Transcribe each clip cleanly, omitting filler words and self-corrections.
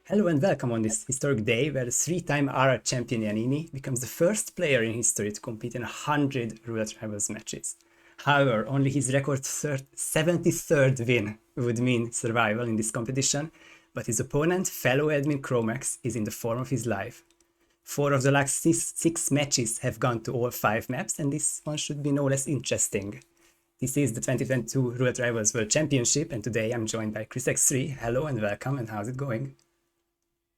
Hello and welcome on this historic day where the three-time RR champion Yannini becomes the first player in history to compete in 100 Roulette Rivals matches. However, only his record 73rd win would mean survival in this competition, but his opponent, fellow admin ChromeX, is in the form of his life. Four of the last six matches have gone to all five maps, and this one should be no less interesting. This is the 2022 Roulette Rivals World Championship, and today I'm joined by Chris X3. Hello and welcome, and how's it going?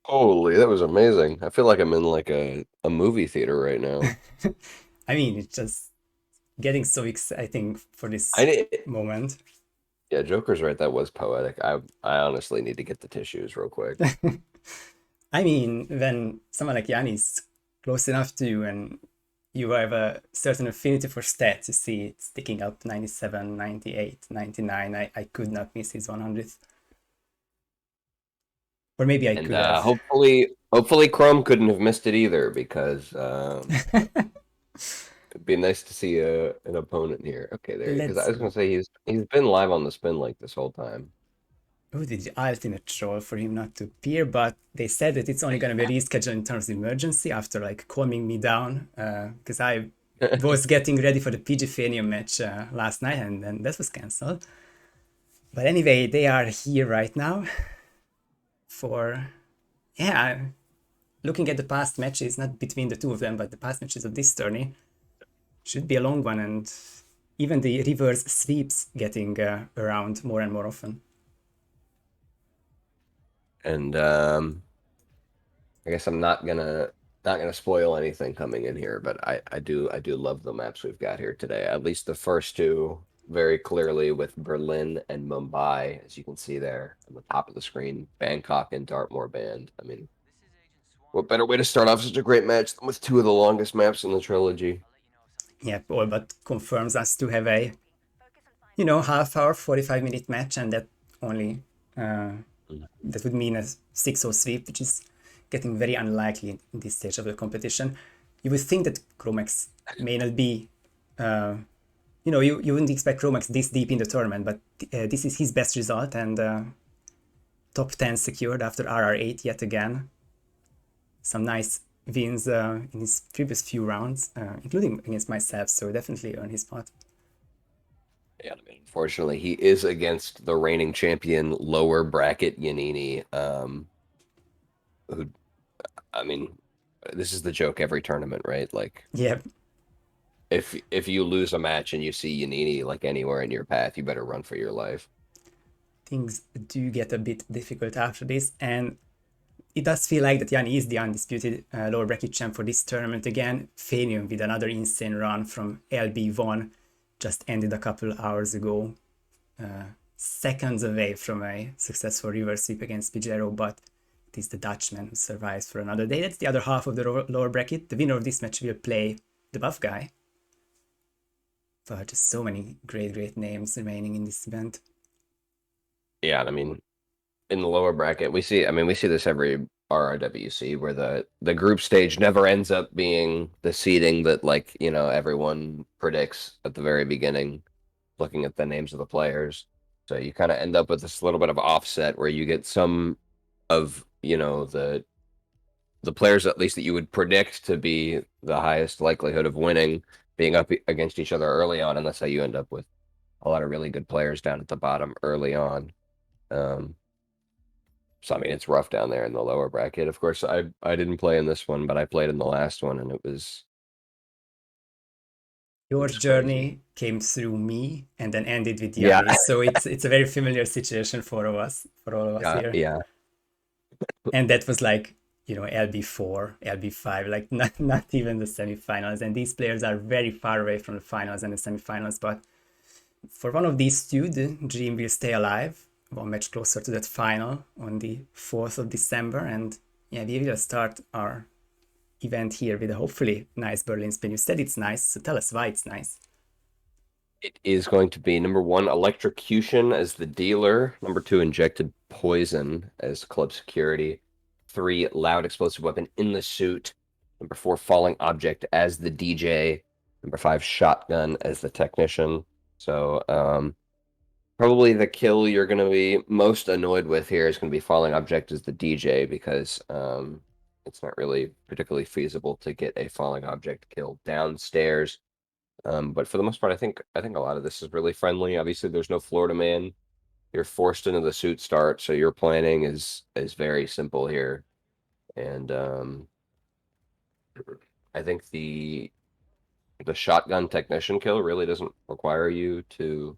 Holy, that was amazing. I feel like I'm in like a movie theater right now. I mean, it's just getting so exciting for I this need, moment. yeah, Joker's right. That was poetic. I honestly need to get the tissues real quick. I mean, when someone like Yanni is close enough to you and you have a certain affinity for stats, you see it sticking up 97, 98, 99. I could not miss his 100th. Or maybe I And could have. hopefully Chrome couldn't have missed it either because it'd be nice to see an opponent here. Okay, there. Because I Let's was gonna go. say he's been live on the spin like this whole time. Who did the ultimate troll for him not to appear? But they said that it's only going to be rescheduled in terms of emergency after like calming me down because I was getting ready for the PG Fanium match last night and then that was cancelled. But anyway, they are here right now for, yeah, looking at the past matches, not between the two of them, but the past matches of this tourney, should be a long one and even the reverse sweeps getting around more and more often. And I guess I'm not gonna spoil anything coming in here, but I do love the maps we've got here today. At least the first two very clearly with Berlin and Mumbai, as you can see there on the top of the screen, Bangkok and Dartmoor Band. I mean, what better way to start off such a great match than with two of the longest maps in the trilogy? Yeah, all but confirms us to have a half hour, 45-minute match, and that only uh, Mhm. that would mean a 6-0 sweep, which is getting very unlikely in this stage of the competition. You would think that ChromeX may not be, uh, you wouldn't expect ChromeX this deep in the tournament, but this is his best result and top 10 secured after RR8 yet again. Some nice wins in his previous few rounds, including against myself, so definitely earned his spot. Yeah, I mean, unfortunately, he is against the reigning champion lower bracket Yannini, who I mean, this is the joke every tournament, right? Like Yeah, if you lose a match and you see Yannini like anywhere in your path, you better run for your life. things do get a bit difficult after this, and it does feel like that Yanni is the undisputed lower bracket champ for this tournament again. Fanium with another insane run from LB1 just ended a couple hours ago. Seconds away from a successful reverse sweep against Pijero, but it is the Dutchman who survives for another day. That's the other half of the lower bracket. The winner of this match will play the buff guy. But just so many great names remaining in this event. Yeah, I mean, in the lower bracket, we see this every RRWC where the group stage never ends up being the seeding that everyone predicts at the very beginning, looking at the names of the players. So you kind of end up with this little bit of offset where you get some of, the players at least that you would predict to be the highest likelihood of winning being up against each other early on, and that's how you end up with a lot of really good players down at the bottom early on. Um, so I mean, it's rough down there in the lower bracket. Of course, I didn't play in this one, but I played in the last one, and it Your was crazy. journey came through me and then ended with Yeah, Yanni. So it's a very familiar situation for all of us yeah, here. yeah. And that was like, LB4, LB5, like not even the semifinals. And these players are very far away from the finals and the semifinals. But for one of these two, the dream will stay alive. One match closer to that final on the 4th of December. And yeah, we will start our event here with a hopefully nice Berlin spin. You said it's nice, so tell us why it's nice. It is going to be number one, electrocution as the dealer. Number two, injected poison as club security. Three, loud explosive weapon in the suit. Number four, falling object as the DJ. Number five, shotgun as the technician. So, Probably the kill you're going to be most annoyed with here is going to be falling object as the DJ because it's not really particularly feasible to get a falling object kill downstairs. But for the most part, I think a lot of this is really friendly. Obviously, there's no Florida man. You're forced into the suit start, so your planning is very simple here. And I think the shotgun technician kill really doesn't require you to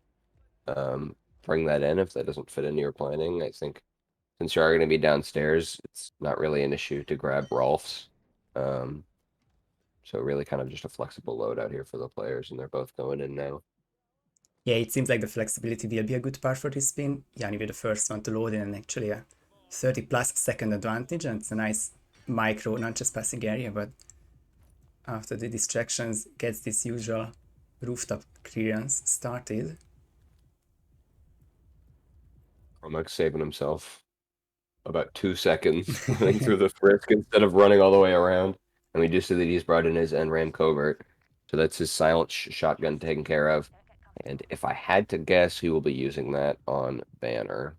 um, bring that in if that doesn't fit into your planning. I think since you are going to be downstairs, it's not really an issue to grab Rolf's. Um, so really kind of just a flexible loadout here for the players, and they're both going in now. Yeah, it seems like the flexibility will be a good part for this spin. Yanni with the first one to load in, and actually a 30 plus second advantage, and it's a nice micro, not just passing area, but after the distractions gets this usual rooftop clearance started. ChromeX saving himself about 2 seconds running through the frisk instead of running all the way around. And we do see that he's brought in his NRAM covert. So that's his silent shotgun taken care of. And if I had to guess, he will be using that on Banner.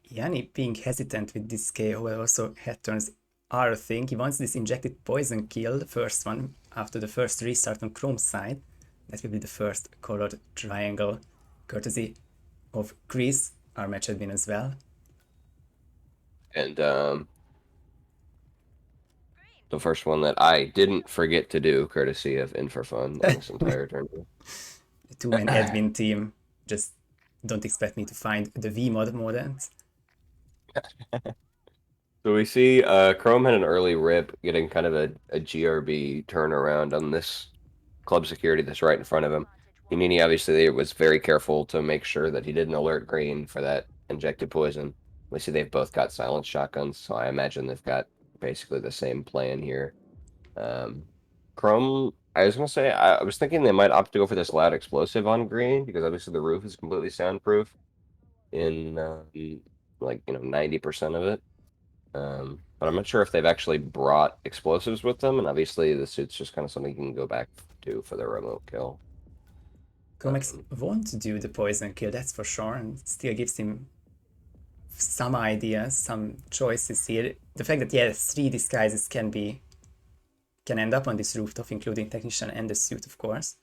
Yanni being hesitant with this KO, also head turns are a thing. He wants this injected poison kill, the first one, after the first restart on Chrome's side. That will be the first colored triangle, courtesy of Chris, our match admin as well. And the first one that I didn't forget to do, courtesy of In for Fun on this entire tournament. The two-man admin team, just don't expect me to find the VMod modent. So we see Chrome had an early rip, getting kind of a GRB turnaround on this club security that's right in front of him. Yannini obviously was very careful to make sure that he didn't alert green for that injected poison. We see they've both got silent shotguns, so I imagine they've got basically the same plan here. Chrome, I was gonna say, I was thinking they might opt to go for this loud explosive on green because obviously the roof is completely soundproof in like 90% of it. But I'm not sure if they've actually brought explosives with them, and obviously the suit's just kind of something you can go back to for the remote kill. ChromeX won't do the poison kill, that's for sure, and still gives him some ideas, some choices here. The fact that, yeah, 3 disguises can end up on this rooftop, including technician and the suit, of course.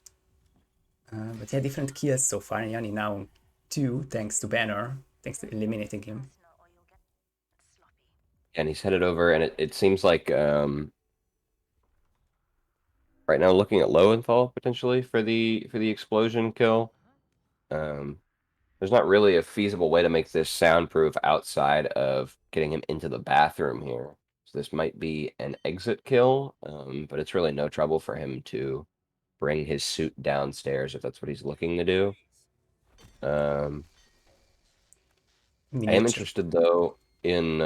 But yeah, different kills so far, and Yanni now on 2, thanks to Banner, thanks to eliminating him. And he's headed over, and it seems like right now looking at Lowenthal potentially for the explosion kill. There's not really a feasible way to make this soundproof outside of getting him into the bathroom here. So this might be an exit kill, but it's really no trouble for him to bring his suit downstairs if that's what he's looking to do. I am interested though in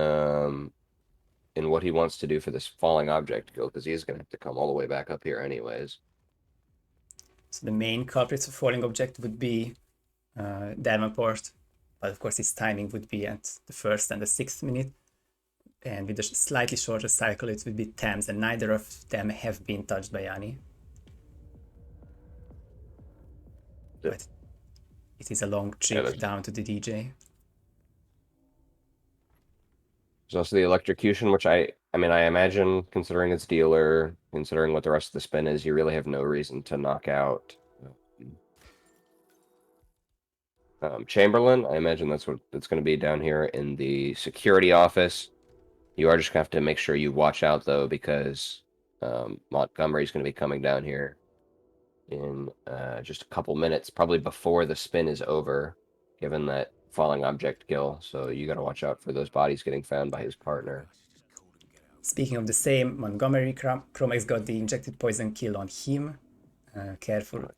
what he wants to do for this falling object kill because he's going to have to come all the way back up here anyways. So the main culprits of falling object would be Davenport, but of course his timing would be at the 1st and the 6th minute. And with a slightly shorter cycle, it would be Thames, and neither of them have been touched by Yanni. But it is a long trip down to the DJ. There's also the electrocution, which I mean, I imagine, considering it's dealer, considering what the rest of the spin is, you really have no reason to knock out Chamberlain. I imagine that's what it's going to be down here in the security office. You are just going to have to make sure you watch out, though, because Montgomery's going to be coming down here in just a couple minutes, probably before the spin is over, given that falling object kill. So you got to watch out for those bodies getting found by his partner. Speaking of the same, Montgomery, ChromeX got the injected poison kill on him.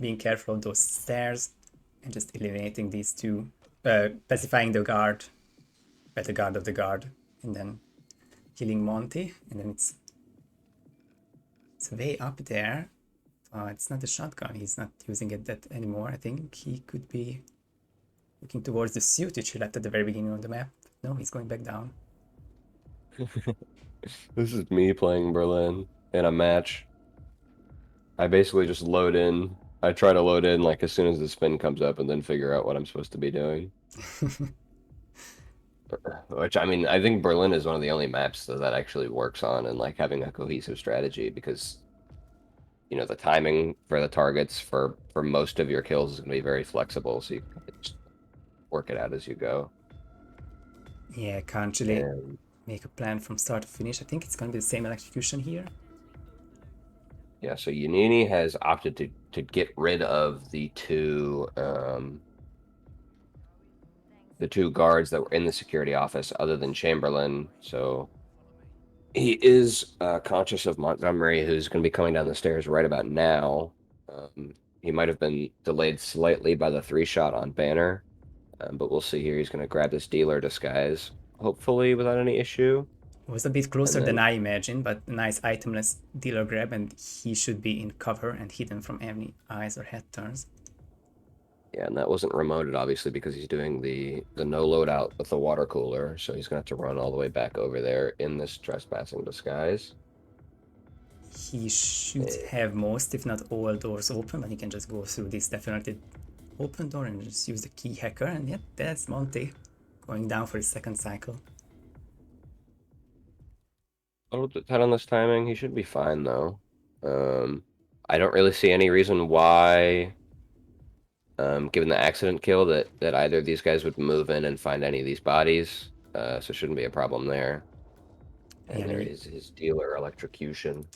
Being careful of those stairs and just eliminating these two, pacifying the guard, the guard of the guard, and then killing Monty. And then it's way up there. It's not a shotgun. He's not using it that anymore. I think he could be looking towards the suit, which he left at the very beginning of the map. No, he's going back down. This is me playing Berlin in a match. I basically just load in I try to load in like as soon as the spin comes up and then figure out what I'm supposed to be doing. Which I mean, I think Berlin is one of the only maps that actually works on and like having a cohesive strategy because the timing for the targets for most of your kills is going to be very flexible, so you can just work it out as you go. Yeah, can't really And make a plan from start to finish. I think it's gonna be the same execution here. yeah, so Yannini has opted to get rid of the two guards that were in the security office other than Chamberlain. So he is conscious of Montgomery, who's going to be coming down the stairs right about now. He might have been delayed slightly by the 3-shot on Banner, but we'll see here. He's going to grab this dealer disguise, hopefully without any issue. It was a bit closer And than then, I imagined, but a nice itemless dealer grab, and he should be in cover and hidden from any eyes or head turns. yeah, and that wasn't remoted, obviously, because he's doing the no loadout with the water cooler, so he's going to have to run all the way back over there in this trespassing disguise. He should have most, if not all, doors open, but he can just go through this definitely open door and just use the key hacker. And yep, that's Monty going down for his second cycle. A little bit tight on this timing. He should be fine, though. I don't really see any reason why, given the accident kill, that either of these guys would move in and find any of these bodies. So shouldn't be a problem there. And And there he is his dealer electrocution.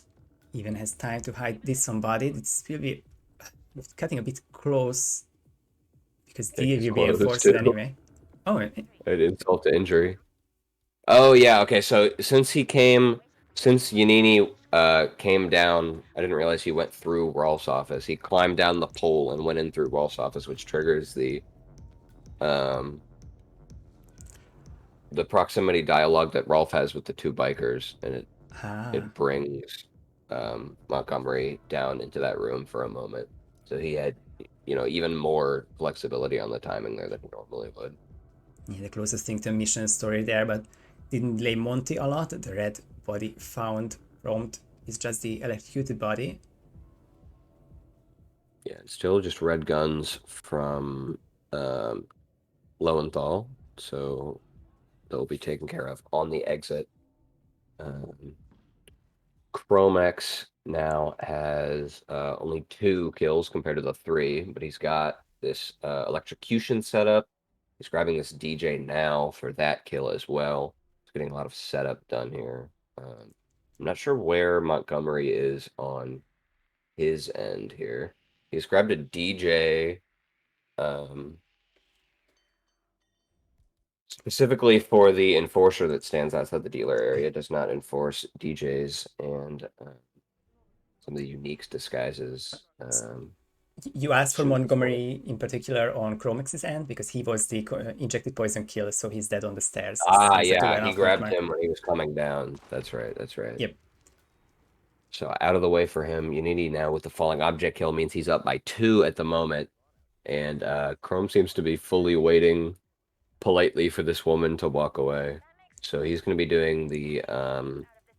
even has time to hide this somebody. It's will be cutting a bit close because D He's will be close enforced too. anyway. Oh, An insult to injury. Oh yeah, okay. So since Yannini came down, I didn't realize he went through Rolf's office. He climbed down the pole and went in through Rolf's office, which triggers um the proximity dialogue that Rolf has with the two bikers, and it brings Montgomery down into that room for a moment. So he had even more flexibility on the timing there than he normally would. yeah, the closest thing to a mission story there, but didn't delay Monty a lot. The red body found prompt is just the electrocuted body. Yeah, still just red guns from Lowenthal, so they'll be taken care of on the exit. Um, ChromeX now has only 2 kills compared to the 3, but he's got this electrocution setup. He's grabbing this DJ now for that kill as well. He's getting a lot of setup done here. I'm not sure where Montgomery is on his end here. He's grabbed a DJ. Specifically for the enforcer that stands outside the dealer area, does not enforce DJs and some of the unique disguises. You asked for Suitable for it. Montgomery in particular on ChromeX's end because he was the injected poison kill, so he's dead on the stairs. Ah, He's at the yeah, one he half minute grabbed mark. him when he was coming down. That's right, that's right. Yep. So out of the way for him, Yannini now with the falling object kill means he's up by 2 at the moment. And Chrome seems to be fully waiting politely for this woman to walk away. So he's going to be doing the,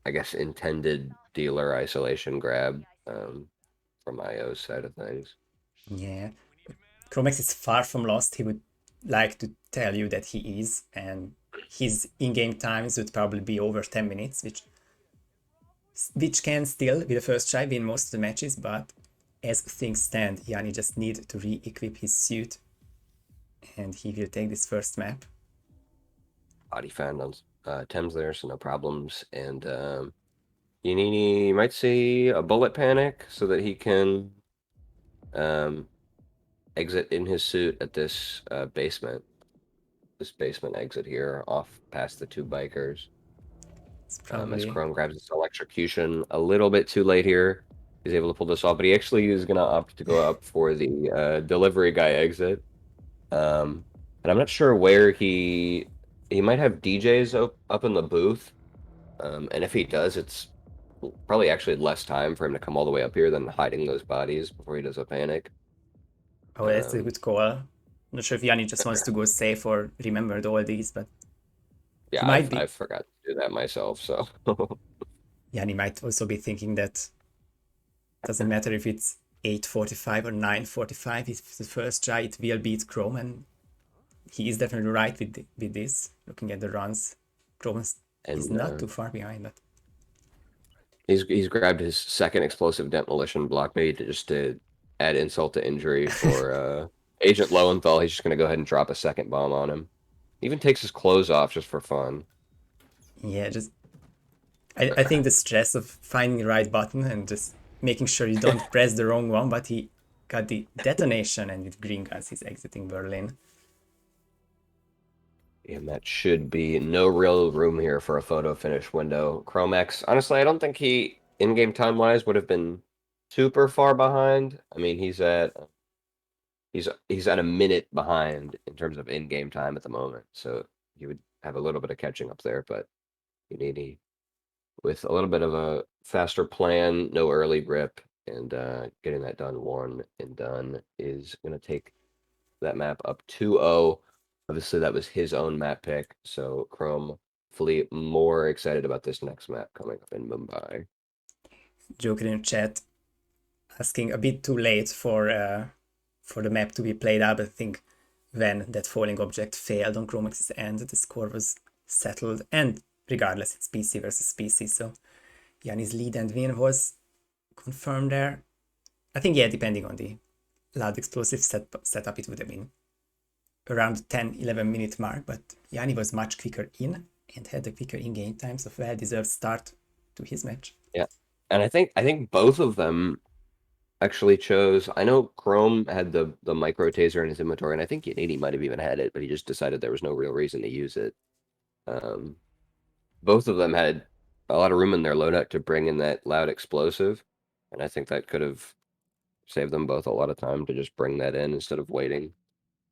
I guess, intended dealer isolation grab from IO's side of things. Yeah. ChromeX is far from lost. He would like to tell you that he is, and his in-game times would probably be over 10 minutes, which can still, with the first try, win most of the matches, but as things stand, Yanni just need to re-equip his suit, and he will take this first map. Body found on Thames there, so no problems. And Yannini might see a bullet panic so that he can exit in his suit at this basement. This basement exit here, off past the 2 bikers. It's As probably... Chrome grabs his electrocution a little bit too late here. He's able to pull this off, but he actually is going to opt to go up for the delivery guy exit. And I'm not sure where he might have DJs up in the booth. And if he does, it's probably actually less time for him to come all the way up here than hiding those bodies before he does a panic. Oh, that's a good call. I'm not sure if Yanni just wants to go safe or remembered all these, but he Yeah, might be. I've forgot to do that myself, so Yanni might also be thinking that doesn't matter if it's 8:45 or 9:45 is the first try, it will beat Chrome, and he is definitely right with this. Looking at the runs, Chrome is And not too far behind, but he's grabbed his second explosive demolition block, maybe to add insult to injury for Agent Lowenthal. He's just gonna go ahead and drop a second bomb on him. Even takes his clothes off just for fun. yeah, just I think the stress of finding the right button and just making sure you don't press the wrong one, but he got the detonation, and with green guns he's exiting Berlin. And that should be no real room here for a photo finish window. ChromeX, honestly, I don't think he, in-game time-wise, would have been super far behind. I mean, he's at a minute behind in terms of in-game time at the moment, so he would have a little bit of catching up there, but Yannini, with a little bit of a faster plan, no early grip, and getting that done one and done is going to take that map up 2-0. Obviously, that was his own map pick, so Chrome hopefully more excited about this next map coming up in Mumbai. Joker in chat asking a bit too late for the map to be played out. I think when that falling object failed on ChromeX's end, the score was settled, and regardless, it's PC versus PC, so Yanni's lead and win was confirmed there. I think, yeah, depending on the loud explosive setup, it would have been around 10-11 minute mark, but Yanni was much quicker in and had a quicker in-game time, so well-deserved start to his match. Yeah, and I think both of them actually chose. I know Chrome had the micro taser in his inventory, and I think Yannini might have even had it, but he just decided there was no real reason to use it. Both of them had a lot of room in their loadout to bring in that loud explosive, and I think that could have saved them both a lot of time to just bring that in instead of waiting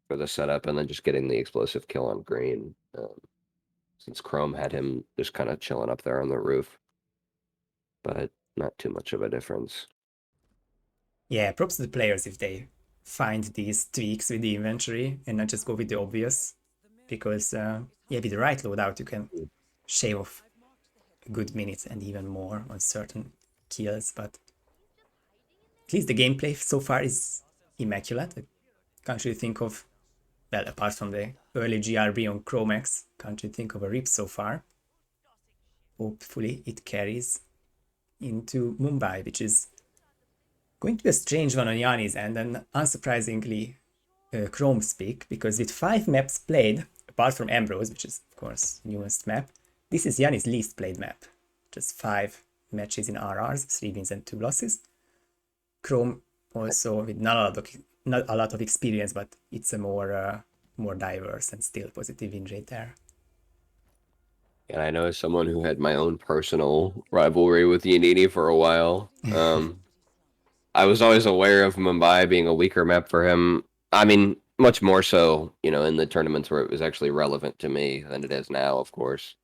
for the setup and then just getting the explosive kill on green. Since Chrome had him just kind of chilling up there on the roof, but not too much of a difference. Yeah, props to the players if they find these tweaks with the inventory and not just go with the obvious, because yeah, with the right loadout you can shave off a good minute and even more on certain kills, but at least the gameplay so far is immaculate. I can't really think of, well, apart from the early GRB on ChromeX, can't really think of a rip so far. Hopefully it carries into Mumbai, which is going to be a strange one on Yanni's end, and unsurprisingly Chrome's pick, because with 5 maps played, apart from Ambrose, which is of course newest map, this is Yanni's least played map. Just 5 matches in RRs, 3 wins and 2 losses. Chrome also with not a lot of experience, but it's a more diverse and still positive win rate there. And I know as someone who had my own personal rivalry with Yannini for a while, I was always aware of Mumbai being a weaker map for him. I mean, much more so, in the tournaments where it was actually relevant to me than it is now, of course.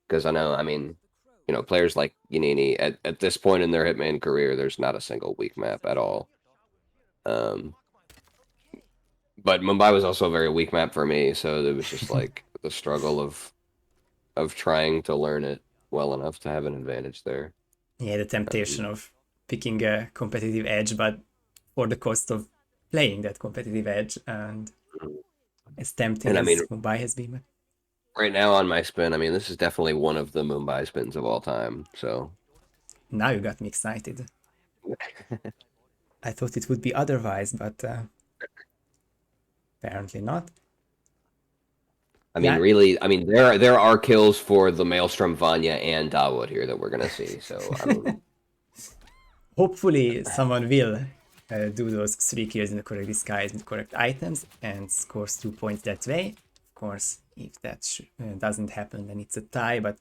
Because I know, players like Yannini, at this point in their Hitman career, there's not a single weak map at all. But Mumbai was also a very weak map for me, so it was just like the struggle of trying to learn it well enough to have an advantage there. Yeah, the temptation of picking a competitive edge, but for the cost of playing that competitive edge, and as tempting as Mumbai has been. Right now on my spin, this is definitely one of the Mumbai spins of all time, so. Now you got me excited. I thought it would be otherwise, but apparently not. Really, there are kills for the Maelstrom, Vanya, and Dawood here that we're gonna see. So, hopefully someone will do those 3 kills in the correct disguise with correct items and scores 2 points that way. Of course, if that doesn't happen, then it's a tie. But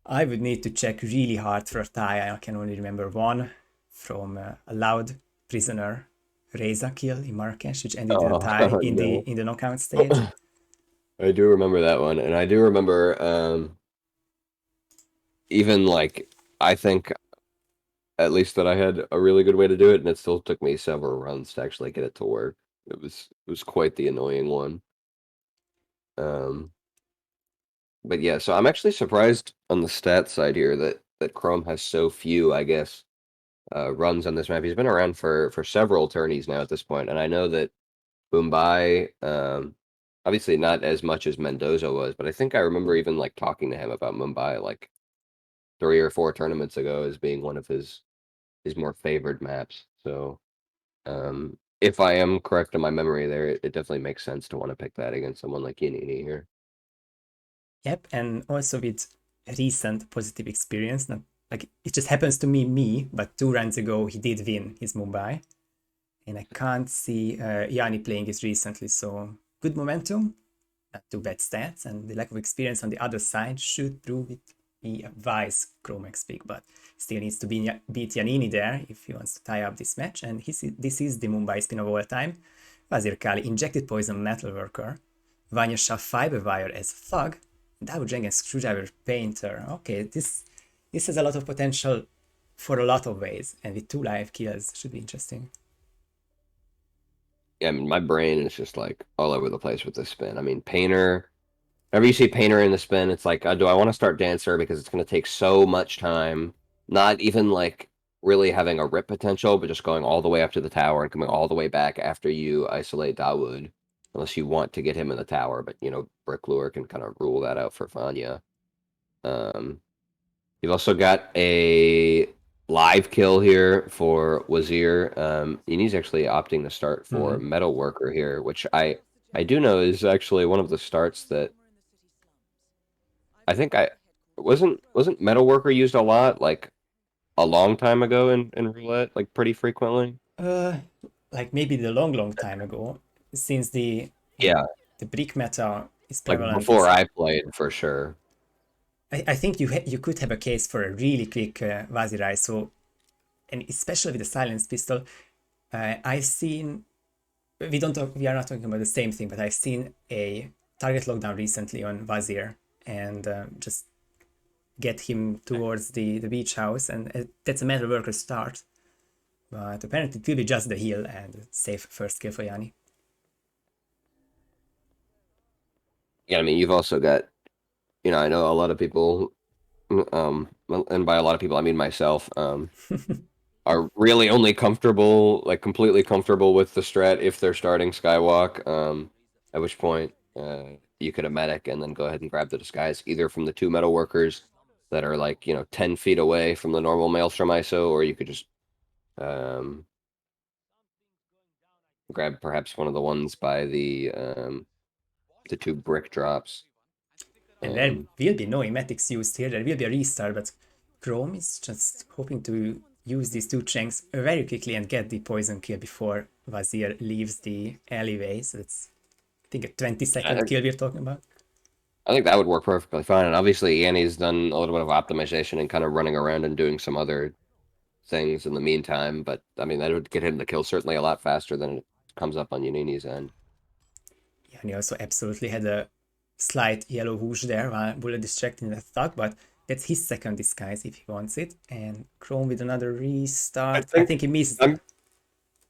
I would need to check really hard for a tie. I can only remember one from a loud prisoner Reza kill in Marrakesh, which ended in a tie in the knockout stage. I do remember that one, and I do remember even like I think at least that I had a really good way to do it, and it still took me several runs to actually get it to work. It was quite the annoying one. But yeah, so I'm actually surprised on the stat side here that Chrome has so few, I guess, runs on this map. He's been around for several tourneys now at this point, and I know that Mumbai, obviously not as much as Mendoza was, but I think I remember even like talking to him about Mumbai like 3 or 4 tournaments ago as being one of his more favored maps. So if I am correct in my memory there, it definitely makes sense to want to pick that against someone like Yannini here. Yep, and also with recent positive experience, not like it just happens to me, but 2 runs ago he did win his Mumbai, and I can't see Yanni playing this recently, so good momentum, not too bad stats, and the lack of experience on the other side should prove it be a wise ChromeX pick, but still needs to beat Yannini there if he wants to tie up this match, and this is the Mumbai spin of all time. Wazir Kali injected poison metalworker, Vanya Shah fiber wire as thug, Dabu Jengen screwdriver painter. Okay, this has a lot of potential for a lot of ways, and with 2 live kills should be interesting. Yeah, I mean, my brain is just like all over the place with this spin. I mean, Painter, whenever you see Painter in the spin, it's like, do I want to start Dancer because it's going to take so much time, not even like really having a rip potential, but just going all the way up to the tower and coming all the way back after you isolate Dawood, unless you want to get him in the tower. But, Brick Lure can kind of rule that out for Vanya. You've also got a live kill here for Wazir. Yani's actually opting to start for Metal Worker here, which I do know is actually one of the starts that I think I wasn't Metal Worker used a lot like a long time ago in Roulette, like pretty frequently. Like maybe the long time ago, since Yeah, the brick meta is like prevalent. before I played for sure. I think you could have a case for a really quick Vazirai. So, and especially with the silence pistol, I've seen we are not talking about the same thing, but I've seen a target lockdown recently on Vazir and just get him towards the beach house, and that's a metal worker start. But apparently it will be just the heal and safe first kill for Yanni. Yeah, I mean you've also got, I know a lot of people, and by a lot of people I mean myself, are really only comfortable, like completely comfortable with the strat if they're starting Skywalk. At which point you could have medic and then go ahead and grab the disguise either from the 2 metal workers that are like 10 feet away from the normal Maelstrom ISO, or you could just grab perhaps one of the ones by the 2 brick drops. And there will be no emetics used here. There will be a restart, but Chrome is just hoping to use these 2 Chanks very quickly and get the poison kill before Vazir leaves the alleyway. So it's, I think, a 20-second kill we're talking about. I think that would work perfectly fine. And obviously, Annie's done a little bit of optimization and kind of running around and doing some other things in the meantime. But I mean, that would get him the kill certainly a lot faster than it comes up on Yannini's end. Yeah, and he also absolutely had a slight yellow whoosh there while Bullet distracting the thug, but that's his second disguise if he wants it. And Chrome with another restart. I think he missed.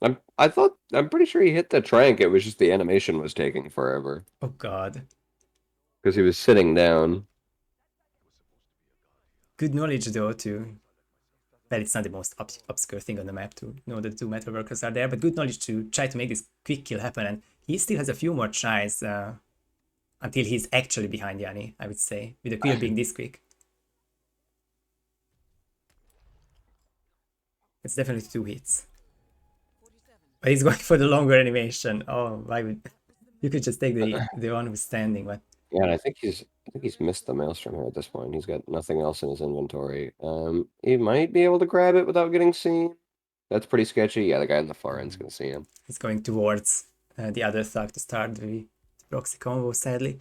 I'm pretty sure he hit the trank. It was just the animation was taking forever. Oh god. Because he was sitting down. Good knowledge though to, well, it's not the most obscure thing on the map to know that 2 metal workers are there, but good knowledge to try to make this quick kill happen, and he still has a few more tries until he's actually behind Yanni, I would say, with the kill being this quick. It's definitely 2 hits. But he's going for the longer animation. Oh, why would you could just take the one who's standing, but Yeah, and I think he's missed the Maelstrom here at this point. He's got nothing else in his inventory. He might be able to grab it without getting seen. That's pretty sketchy. Yeah, the guy in the far end's gonna see him. he's going towards the other thug to start the proxy combo, sadly.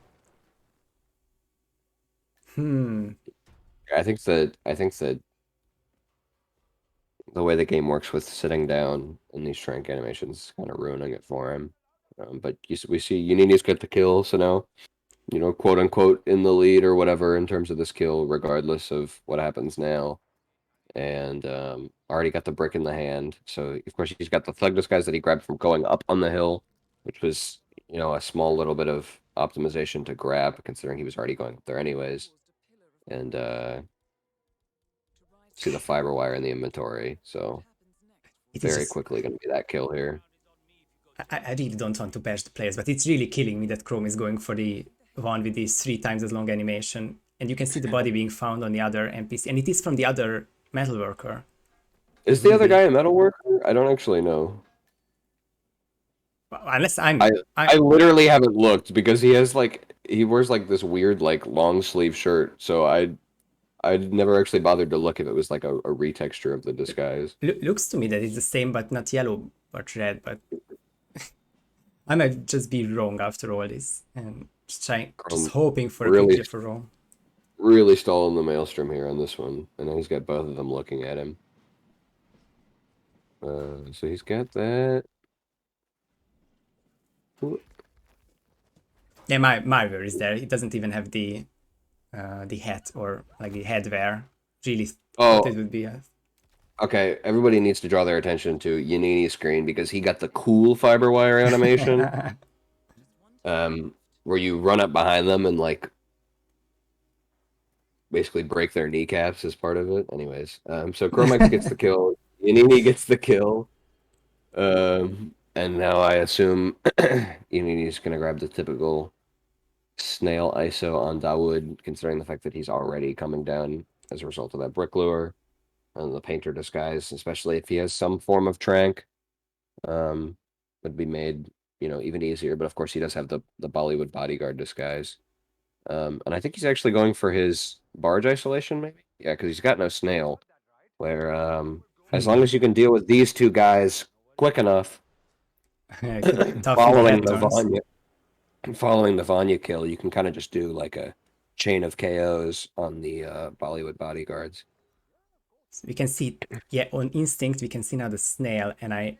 I think that the way the game works with sitting down in these trank animations is kind of ruining it for him. But we see Yannini's got the kill, so now, quote unquote, in the lead or whatever in terms of this kill, regardless of what happens now. And already got the brick in the hand. So, of course, he's got the thug disguise that he grabbed from going up on the hill, which was, a small little bit of optimization to grab, considering he was already going up there anyways. And See the fiber wire in the inventory, so It is very just quickly going to be that kill here. I really don't want to bash the players, but it's really killing me that Chrome is going for the one with this 3 times as long animation. And you can see the body being found on the other NPC, and it is from the other metalworker. Is the other Really, guy a metalworker? I don't actually know. unless I I I literally haven't looked because he wears like this weird like long sleeve shirt, so I never actually bothered to look if it was like a retexture of the disguise. looks to me that it's the same, but not yellow, but red. But I might just be wrong after all this, and just Chrome hoping for a really picture for wrong. really stalling the maelstrom here on this one. And now he's got both of them looking at him. So he's got that. Yeah, my word is there. He doesn't even have the hat or like the headwear. Really thought it Oh, would be a okay. Everybody needs to draw their attention to Yannini's screen because he got the cool fiber wire animation, where you run up behind them and like basically break their kneecaps as part of it. Anyways, so ChromeX gets the kill. Yannini gets the kill. And now I assume Yannini's gonna grab the typical snail ISO on Dawood, considering the fact that he's already coming down as a result of that brick lure and the painter disguise, especially if he has some form of trank, would be made, even easier. But of course, he does have the Bollywood bodyguard disguise. And I think he's actually going for his barge isolation, maybe? Yeah, because he's got no snail. Where as long as you can deal with these two guys quick enough, tough in the following head the turns. Vanya, following the Vanya kill, you can kind of just do like a chain of KOs on the Bollywood bodyguards. So we can see, yeah, on instinct we can see now the snail, and I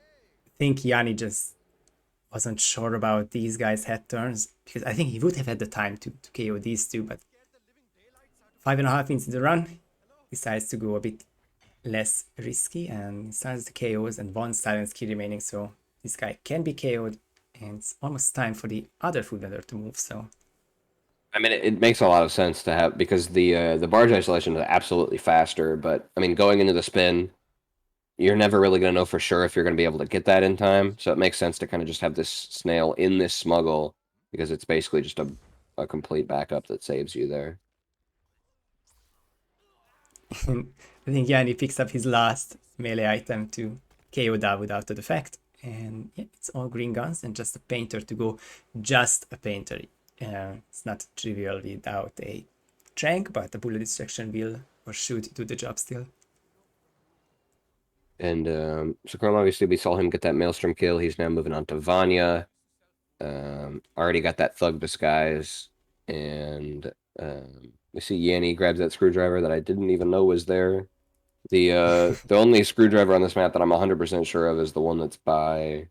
think Yanni just wasn't sure about these guys' head turns because I think he would have had the time to KO these two, but 5.5 minutes in the run, decides to go a bit less risky and starts the KOs and one silence key remaining, so this guy can be KO'd, and it's almost time for the other food vendor to move. So I mean, it makes a lot of sense to have because the barge isolation is absolutely faster. But I mean, going into the spin, you're never really going to know for sure if you're going to be able to get that in time. So it makes sense to kind of just have this snail in this smuggle because it's basically just a complete backup that saves you there. I think Yanni picks up his last melee item to KO Dawood out of the fact. And yeah, it's all green guns and just a painter to go. Just a painter. It's not trivial without a trank, but the bullet distraction will or should do the job still. And so Chrome, obviously, we saw him get that Maelstrom kill. He's now moving on to Vanya. Already got that thug disguise. And we see Yanni grabs that screwdriver that I didn't even know was there. The only screwdriver on this map that I'm 100% sure of is the one that's by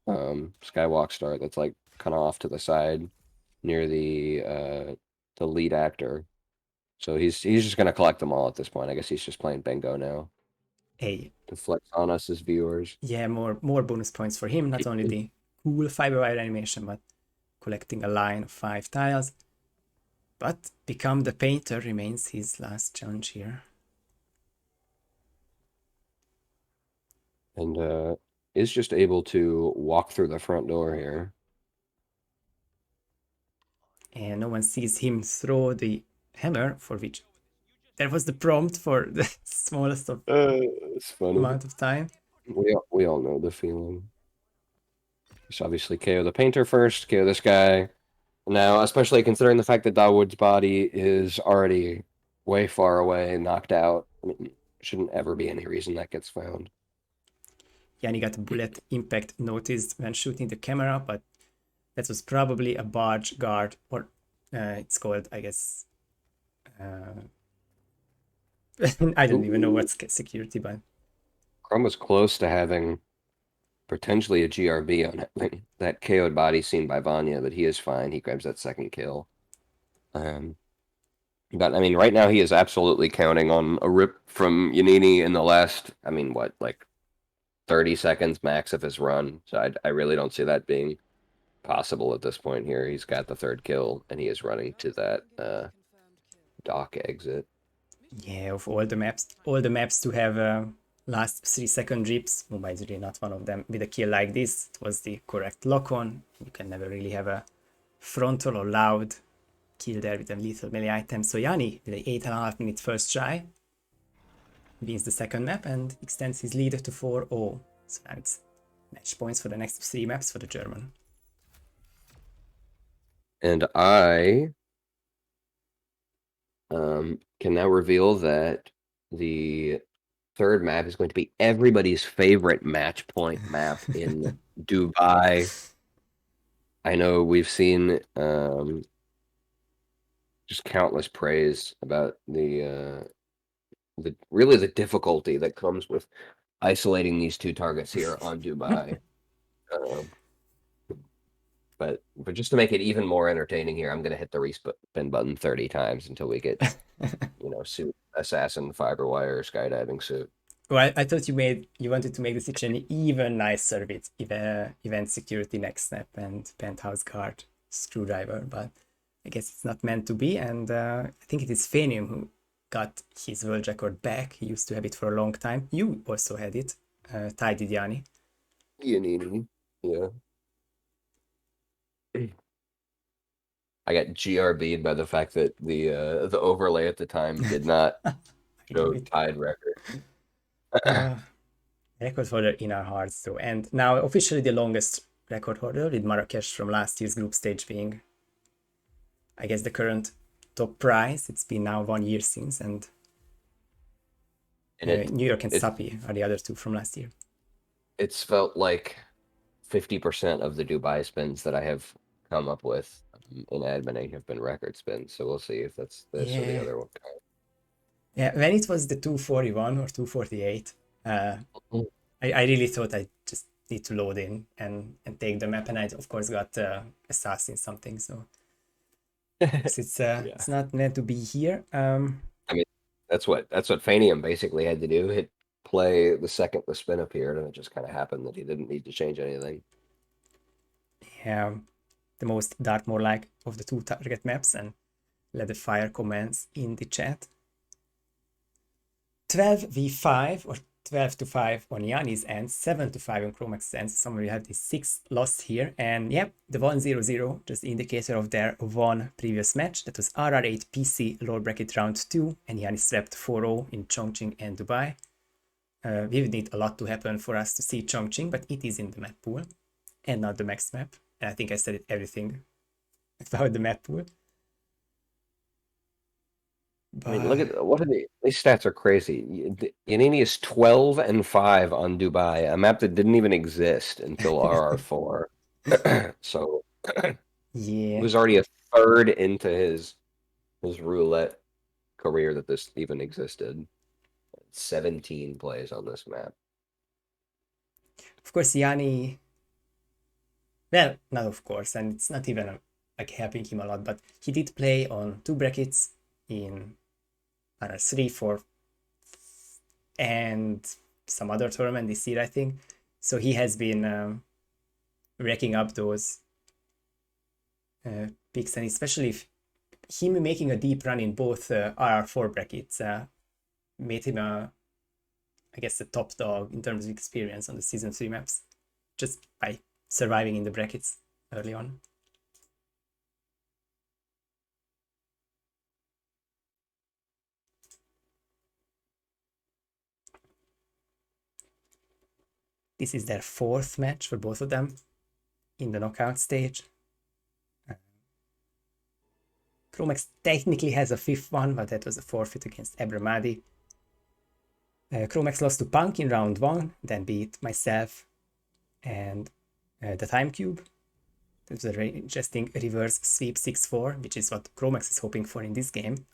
Skywalk Star that's like kind of off to the side near the lead actor. So he's just gonna collect them all at this point. I guess he's just playing bingo now Hey, to flex on us as viewers. yeah, more bonus points for him. Not only the cool fiber wire animation, but collecting a line of 5 tiles. But become the painter remains his last challenge here. And is just able to walk through the front door here. And no one sees him throw the hammer, for which there was the prompt for the smallest of It's funny. amount of time. We all know the feeling. Just obviously KO the painter first, KO this guy. Now, especially considering the fact that Dawood's body is already way far away, knocked out, I mean, shouldn't ever be any reason that gets found. Yanni got a bullet impact noticed when shooting the camera, but that was probably a barge guard, or it's called, I guess. I don't even know Ooh. what's security, but Chrome was close to having potentially a GRB on that KO'd body seen by Vanya, but he is fine. He grabs that second kill. Um, but I mean, right now he is absolutely counting on a rip from Yannini in the last, I mean, what, like 30 seconds max of his run. So I really don't see that being possible at this point here. He's got the third kill, and he is running to that dock exit. Yeah, of all the maps to have last 3-second drips, Mumbai is really not one of them. With a kill like this, it was the correct lock-on. You can never really have a frontal or loud kill there with a lethal melee item. So Yanni, with an 8.5-minute first try, wins the second map and extends his lead to 4-0. So now it's match points for the next 3 maps for the German. And I can now reveal that the third map is going to be everybody's favorite match point map in Dubai. I know we've seen just countless praise about the really the difficulty that comes with isolating these 2 targets here on Dubai. But just to make it even more entertaining here, I'm going to hit the respin button 30 times until we get, suit assassin, fiber wire, skydiving suit. Well, I thought you wanted to make the situation even nicer with event security next step and penthouse guard screwdriver, but I guess it's not meant to be. And I think it is Fenium who got his world record back. He used to have it for a long time. You also had it, tied with Yanni. Yannini, yeah. I got GRB'd by the fact that the overlay at the time did not show tied record. Record holder in our hearts though, and now officially the longest record holder with Marrakesh from last year's group stage being, I guess, the current top prize. It's been now 1 year since, and New York and Sapi are the other 2 from last year. It's felt like 50% of the Dubai spins that I have come up with in admin have been record spins, so we'll see if that's this or the other one. Yeah, when it was the 241 or 248, I really thought I just need to load in and take the map, and I of course got assassin something, so it's not meant to be here. I mean, that's what Fanium basically had to do. Hit play the second the spin appeared, and it just kind of happened that he didn't need to change anything. Yeah, the most Dartmoor-like of the 2 target maps, and let the fire comments in the chat. 12v5 or 12-5 on Yanni's end, 7-5 on ChromeX's end. Somewhere you have the 6 lost here, and yep, the 1-0-0, just the indicator of their 1 previous match. That was RR8 PC lower bracket round 2, and Yanni swept 4-0 in Chongqing and Dubai. We would need a lot to happen for us to see Chongqing, but it is in the map pool and not the max map. And I think I said everything about the map pool. But... I mean, look at what are these stats are crazy. Yannini is 12-5 on Dubai, a map that didn't even exist until RR4. So yeah, he was already a third into his roulette career that this even existed. 17 plays on this map. Of course, Yanni. Well, not of course, and it's not even like helping him a lot, but he did play on 2 brackets in 3, 4, and some other tournament this year, I think. So he has been racking up those picks, and especially if him making a deep run in both RR4 brackets made him I guess, the top dog in terms of experience on the season 3 maps, just by surviving in the brackets early on. This is their 4th match for both of them in the knockout stage. ChromeX technically has a 5th one, but that was a forfeit against Abramadi. ChromeX lost to Punk in round 1, then beat myself and the Time Cube. That was a very interesting reverse sweep 6-4, which is what ChromeX is hoping for in this game.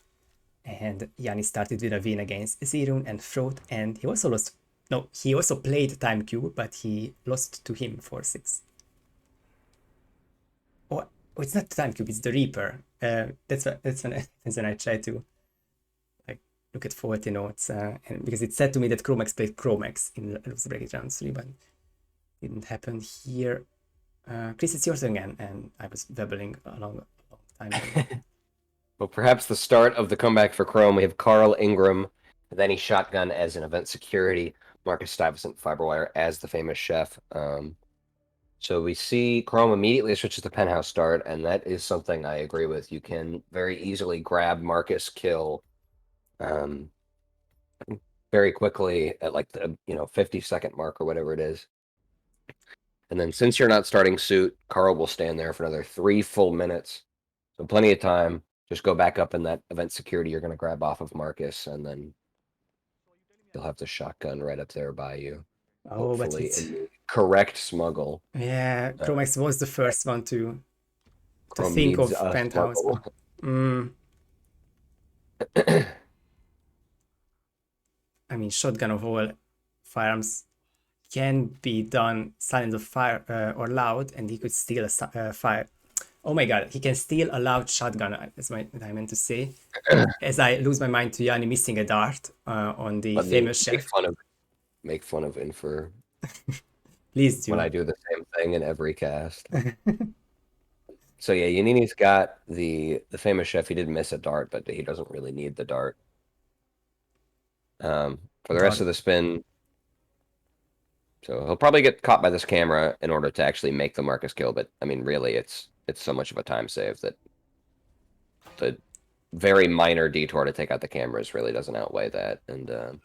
And Yanni started with a win against Zerun and Froth, and he also lost. No, he also played Time Cube, but he lost to him 4-6. Oh, it's not Time Cube, it's the Reaper. That's when I try to look at faulty notes, and because it said to me that ChromeX played ChromeX in Loose Bracket Round 3, but it didn't happen here. Chris, it's your turn again, and I was babbling a long time ago. Well, perhaps the start of the comeback for Chrome. We have Carl Ingram, then he shotgun as an event security. Marcus Stuyvesant Fiberwire as the famous chef. So we see Chrome immediately switches to Penthouse start, and that is something I agree with. You can very easily grab Marcus kill um, very quickly at like the 50-second mark or whatever it is. And then since you're not starting suit, Carl will stand there for another 3 full minutes. So plenty of time. Just go back up in that event security you're going to grab off of Marcus, and then you'll have the shotgun right up there by you. Oh, but Hopefully it's in the correct smuggle. yeah. ChromeX was the first one to Chrome think needs of a Penthouse. smuggle. I mean, shotgun of all firearms can be done silent of fire or loud, and he could steal a fire. Oh my god, he can steal a loud shotgun. That's what I meant to say. As I lose my mind to Yanni missing a dart on the Let me famous chef. make fun of Infer Please when do. I do the same thing in every cast. So yeah, Yannini's got the famous chef. He did miss a dart, but he doesn't really need the dart. For the rest Dart. of the spin, so he'll probably get caught by this camera in order to actually make the Marcus kill. But I mean, really, it's so much of a time save that the very minor detour to take out the cameras really doesn't outweigh that. And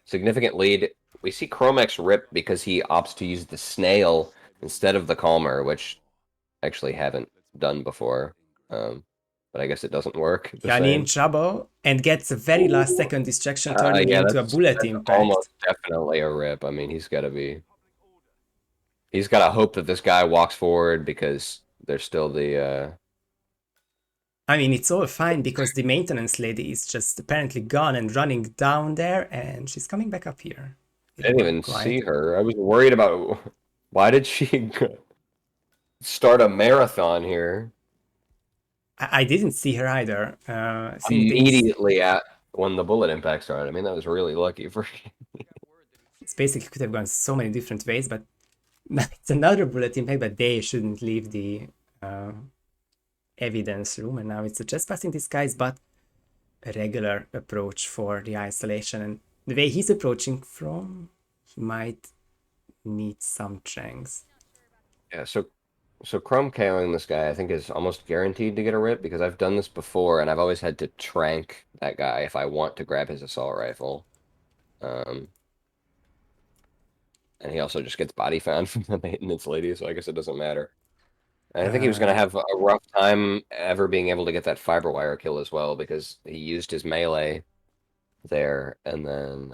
significant lead. We see ChromeX rip because he opts to use the snail instead of the calmer, which I actually haven't done before. But I guess it doesn't work the Yanni in same. trouble and gets a very last second distraction turning Yeah, into a bullet that's impact. almost definitely a rip. I mean, he's got to hope that this guy walks forward because there's still the I mean, it's all fine because the maintenance lady is just apparently gone and running down there, and she's coming back up here. I didn't even see her. I was worried about why did she start a marathon here I didn't see her either. I think immediately at when the bullet impact started. I mean, that was really lucky for it's basically could have gone so many different ways, but it's another bullet impact, but they shouldn't leave the evidence room, and now it's a trespassing disguise, but a regular approach for the isolation. And the way he's approaching from, he might need some tranks. Yeah, so Chrome KOing this guy I think is almost guaranteed to get a rip because I've done this before and I've always had to trank that guy if I want to grab his assault rifle. And he also just gets body found from the maintenance lady, so I guess it doesn't matter. And I think he was going to have a rough time ever being able to get that fiber wire kill as well because he used his melee there, and then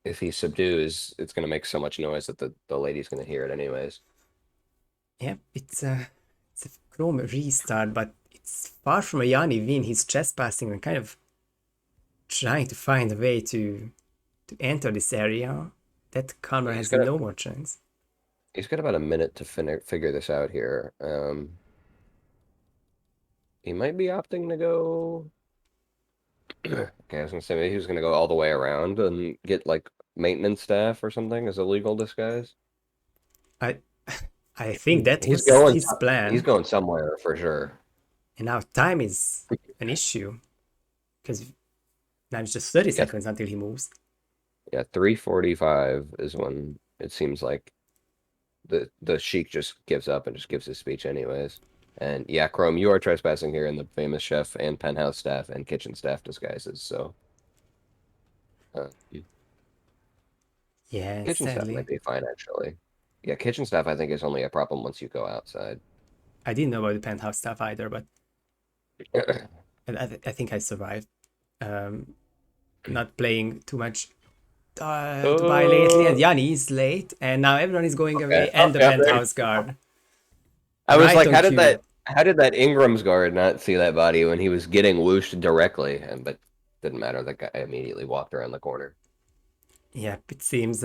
if he subdues, it's going to make so much noise that the lady's going to hear it anyways. Yep, it's a Chrome restart, but it's far from a Yanni win. He's trespassing and kind of trying to find a way to enter this area. That Calmer has no more chance. He's got about a minute to figure this out here. He might be opting to go. Okay, I was gonna say maybe he was gonna go all the way around and get like maintenance staff or something as a legal disguise. I think that He's was going. his plan. He's going somewhere for sure. And now time is an issue because now it's just 30 seconds until he moves. Yeah, 3:45 is when it seems like the Sheik just gives up and just gives his speech anyways. And yeah, Chrome, you are trespassing here in the famous chef and penthouse staff and kitchen staff disguises. So yeah, kitchen staff sadly. might be fine actually. Yeah, kitchen staff I think is only a problem once you go outside. I didn't know about the penthouse stuff either, but I think I survived. Not playing too much Dubai lately, and Yanni is late, and now everyone is going away, and the penthouse guard. I was Right like, on cue. how did that Ingram's guard not see that body when he was getting whooshed directly? But didn't matter. That guy immediately walked around the corner. Yep, it seems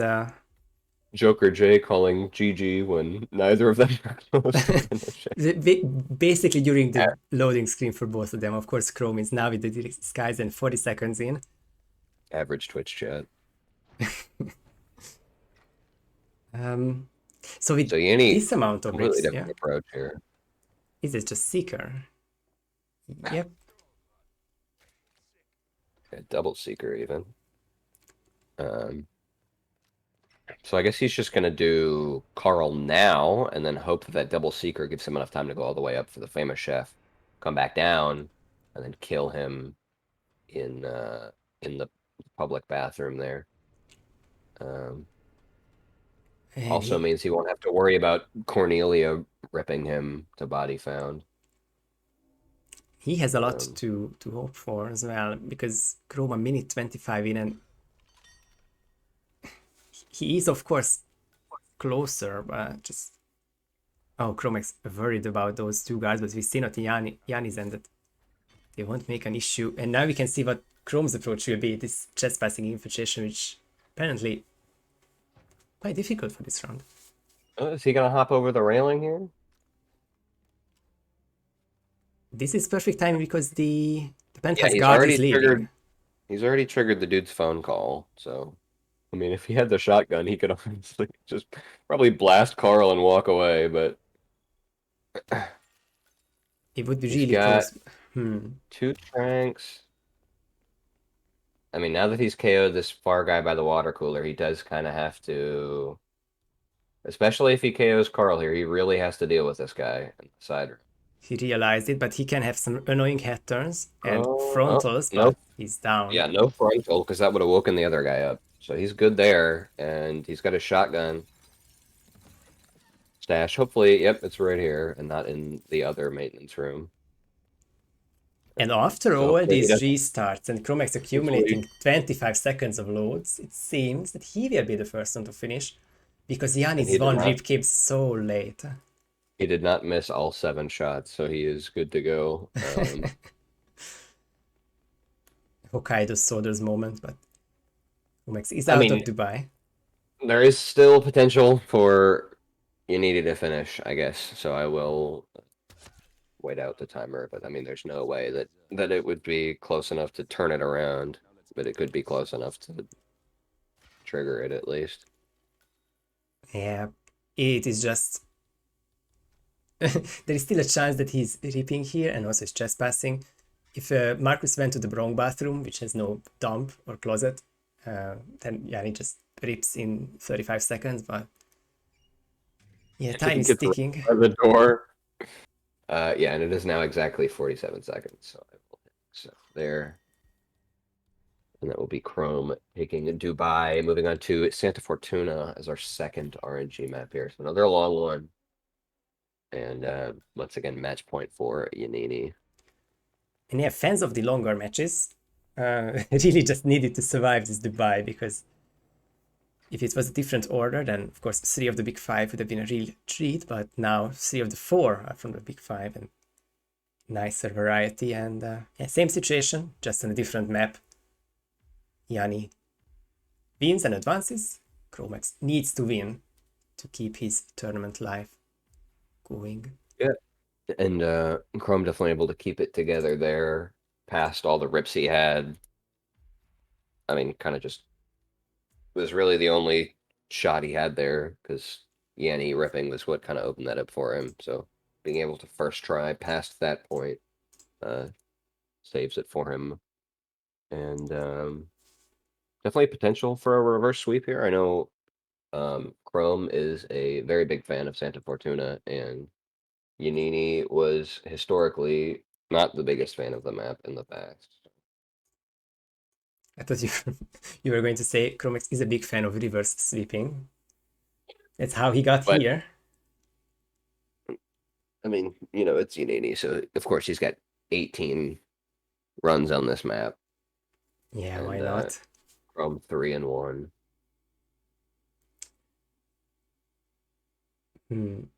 Joker J calling GG when neither of them are close to finishing. basically during the loading screen for both of them. Of course, Chrome is now with the disguise and 40 seconds in. Average Twitch chat. So with Yannini, this amount of completely bricks, different yeah, approach here. is it just Seeker? Yep. A double seeker even. So I guess he's just gonna do Carl now, and then hope that that double seeker gives him enough time to go all the way up for the famous chef, come back down, and then kill him in the public bathroom there. Um, And Also means he won't have to worry about Cornelia ripping him to body found. he has a lot Um, to hope for as well, because Chrome a minute 25 in, and he is of course closer, but just ChromeX worried about those two guys, but we see not Yanni's end that they won't make an issue. And now we can see what Chrome's approach will be, this chest passing infiltration, which apparently quite difficult for this round. is he gonna hop over the railing here? This is perfect timing because the Yeah, Penthouse he's guard is already leaving. triggered. He's already triggered the dude's phone call. So, I mean, if he had the shotgun, he could honestly just probably blast Carl and walk away. But It would be he's really got close. Hmm. 2 tranks. I mean, now that he's KO'd this far guy by the water cooler, he does kind of have to, especially if he KOs Carl here, he really has to deal with this guy in the side room. He realized it, but he can have some annoying head turns and Oh, frontals, no. but he's down. Yeah, no frontal, because that would have woken the other guy up. So he's good there, and he's got a shotgun stash. Hopefully, yep, it's right here and not in the other maintenance room. And after So all hopefully he these doesn't. restarts and Chromex Hopefully accumulating 25 seconds of loads, it seems that he will be the first one to finish, because and Yanni's one rip came so late. he did not miss all 7 shots, so he is good to go. Hokkaido Soldier's moment, but Chromex is I out of mean, Dubai. there is still potential for Yannini to finish, I guess. So I will wait out the timer, but I mean, there's no way that it would be close enough to turn it around, but it could be close enough to trigger it at least. Yeah, it is just there is still a chance that he's ripping here and also his chest passing. If Marcus went to the wrong bathroom, which has no dump or closet, then Yanni just rips in 35 seconds. But yeah, He time is gets right ticking. by the door. Yeah, and it is now exactly 47 seconds. So I will hit so there. And that will be Chrome taking Dubai, moving on to Santa Fortuna as our second RNG map here. So another long one. And once again, match point for Yannini. And yeah, fans of the longer matches really just needed to survive this Dubai, because if it was a different order, then of course 3 of the big 5 would have been a real treat, but now 3 of the 4 are from the big 5 and nicer variety. And yeah, same situation, just on a different map. Yanni wins and advances. ChromeX needs to win to keep his tournament life going. Yeah. And Chrome definitely able to keep it together there past all the rips he had. I mean, kind of just was really the only shot he had there because Yanni ripping was what kind of opened that up for him. So being able to first try past that point uh, saves it for him. And definitely potential for a reverse sweep here. I know Chrome is a very big fan of Santa Fortuna, and Yannini was historically not the biggest fan of the map in the past. I thought you, you were going to say ChromeX is a big fan of reverse sweeping. That's how he got But here. I mean, it's Yannini, so of course he's got 18 runs on this map, Yeah, why and not? Chrome 3-1. Hmm.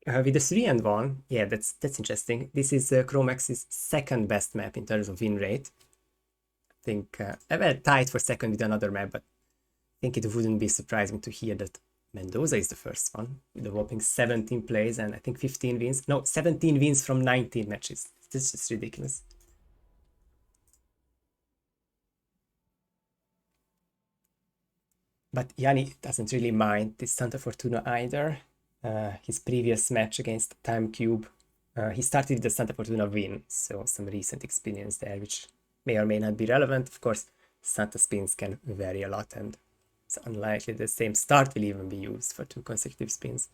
With the 3-1, yeah, that's interesting. This is ChromeX's second best map in terms of win rate. I think well, tied for second with another map, but I think it wouldn't be surprising to hear that Mendoza is the first one with a whopping 17 plays and I think 15 wins. No, 17 wins from 19 matches. This is just ridiculous. But Yanni doesn't really mind this Santa Fortuna either. His previous match against Time Cube He started with the Santa Fortuna win, so some recent experience there, which may or may not be relevant. Of course, Santa spins can vary a lot, and it's unlikely the same start will even be used for 2 consecutive spins.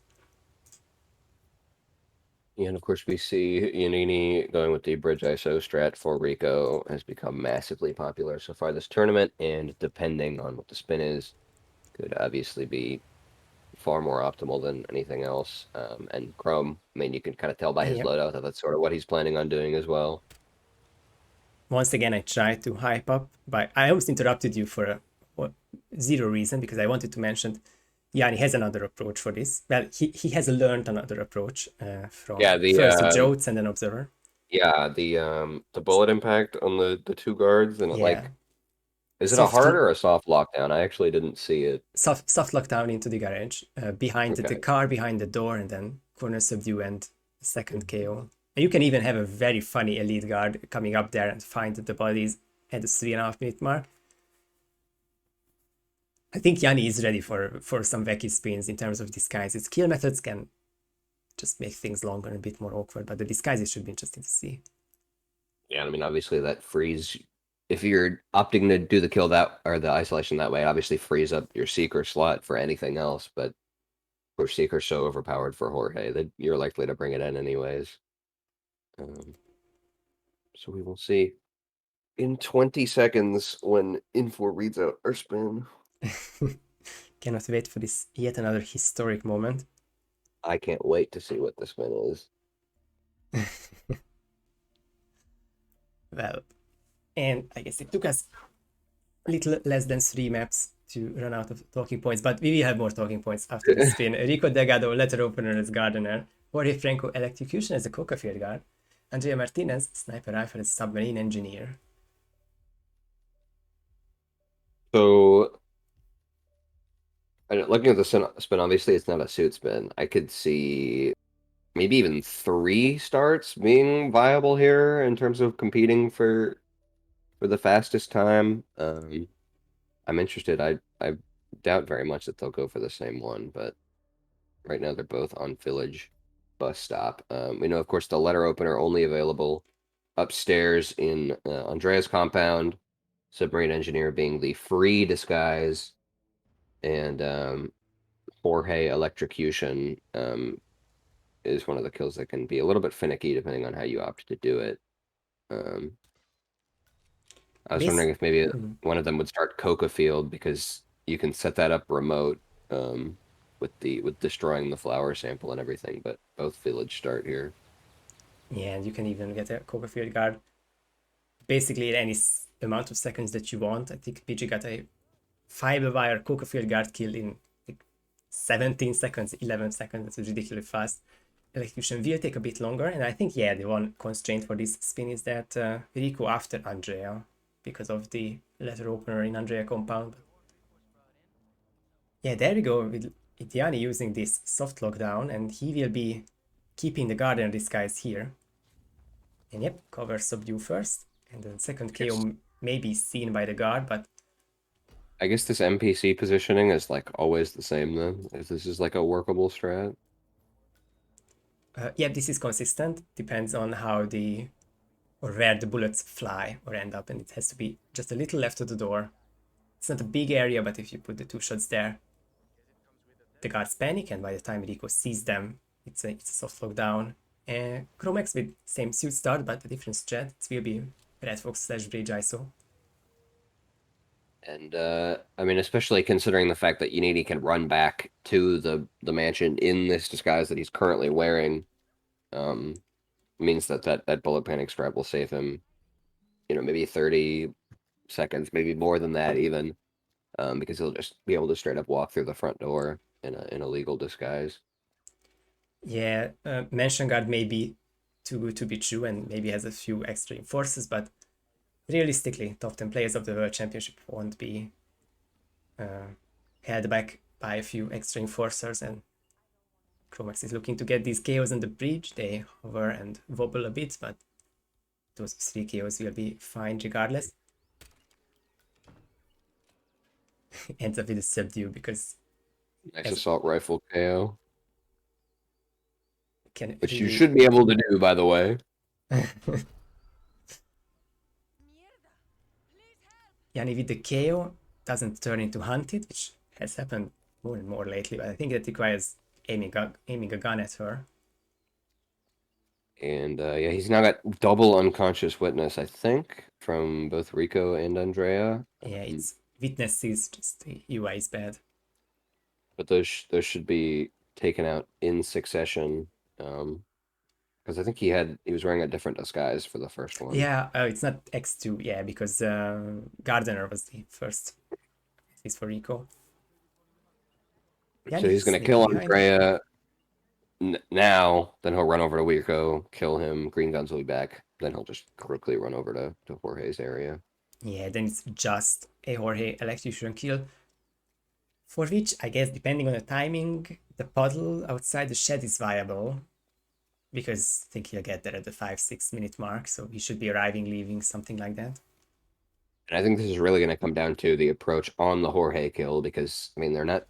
And of course, we see Yannini going with the bridge ISO strat for Rico has become massively popular so far this tournament, and depending on what the spin is, could obviously be far more optimal than anything else. And Chrome, I mean, you can kind of tell by his Yep. loadout that that's sort of what he's planning on doing as well. Once again, I tried to hype up, but I almost interrupted you for zero reason, because I wanted to mention Yanni has another approach for this. Well, he has learned another approach Yeah, from first Jotes and then Observer. the bullet impact on the two guards, and Yeah. is it a Soft hard or a soft lockdown? I actually didn't see it. soft lockdown into the garage, behind the Okay. car, behind the door, and then corner subdue and second KO. And you can even have a very funny elite guard coming up there and find the bodies at the 3.5 minute mark. I think Yanni is ready for some wacky spins in terms of disguises. Kill methods can just make things longer and a bit more awkward, but the disguises should be interesting to see. Yeah, I mean, obviously that frees if you're opting to do the kill that or the isolation that way, it obviously frees up your seeker slot for anything else. But of course, seeker's so overpowered for Jorge that you're likely to bring it in anyways. So we will see in 20 seconds when Infor reads out our spin. Cannot wait for this yet another historic moment. I can't wait to see what the spin is. Well, and I guess it took us a little less than 3 maps to run out of talking points, but we will have more talking points after the spin. Rico Delgado, letter opener as Gardener, Jorge Franco, electrocution as a Coca field guard, Andrea Martinez, sniper rifle as submarine engineer. So, looking at the spin, obviously it's not a suit spin. I could see maybe even 3 starts being viable here in terms of competing for the fastest time. I'm interested. I doubt very much that they'll go for the same one, but right now they're both on Village bus stop. We know, of course, the letter opener only available upstairs in Andrea's compound. Submarine engineer being the free disguise, and Jorge electrocution is one of the kills that can be a little bit finicky depending on how you opt to do it. Um, I was Base. wondering if maybe one of them would start Coca Field because you can set that up remote with destroying the flower sample and everything, but both Village start here. Yeah, and you can even get a Coca field guard basically in any amount of seconds that you want. I think PG got a fiber wire Coca field guard kill in like 17 seconds, 11 seconds. That's ridiculously fast. Electrocution will take a bit longer, and I think, yeah, the one constraint for this spin is that Rico after Andrea because of the letter opener in Andrea compound. Yeah, there we go with Itiani using this soft lockdown, and he will be keeping the Guardian disguise here. And yep, cover subdue first, and then second KO may be seen by the guard, but I guess this NPC positioning is like always the same then, if this is like a workable strat. yeah, this is consistent. Depends on how the or where the bullets fly or end up, and it has to be just a little left of the door. It's not a big area, but if you put the 2 shots there, the guards panic, and by the time Rico sees them, it's a soft lockdown. ChromeX with same suit start, but a different strat. It will be Red Fox slash Bridge ISO. And I mean, especially considering the fact that Yannini can run back to the mansion in this disguise that he's currently wearing, um, means that bullet panic strat will save him, maybe 30 seconds, maybe more than that even, because he'll just be able to straight up walk through the front door in a legal disguise. Yeah, Mansion Guard may be too good to be true and maybe has a few extra enforcers, but realistically, top 10 players of the World Championship won't be held back by a few extra enforcers, and ChromeX is looking to get these KOs on the bridge. They hover and wobble a bit, but those 3 KOs will be fine regardless. Ends up with a subdue because Nice assault rifle KO. can which you really. should be able to do, by the way. Yanni with the KO doesn't turn into hunted, which has happened more and more lately, but I think that requires aiming a gun at her. And yeah, he's now got double unconscious witness, I think, from both Rico and Andrea. Yeah, it's witnesses, just the UI is bad. But those should be taken out in succession. Because I think he was wearing a different disguise for the first one. Yeah, it's not X2, yeah, because Gardener was the first, at least for Rico. So Yanni he's gonna sneaking kill behind. Andrea now. Then he'll run over to Rico, kill him. Green Guns will be back. Then he'll just quickly run over to Jorge's area. Yeah, then it's just a Jorge electrocution kill, for which, I guess, depending on the timing, the puddle outside the shed is viable, because I think he'll get there at the 5-6 minute mark, so he should be arriving, leaving, something like that. And I think this is really going to come down to the approach on the Jorge kill because I mean they're not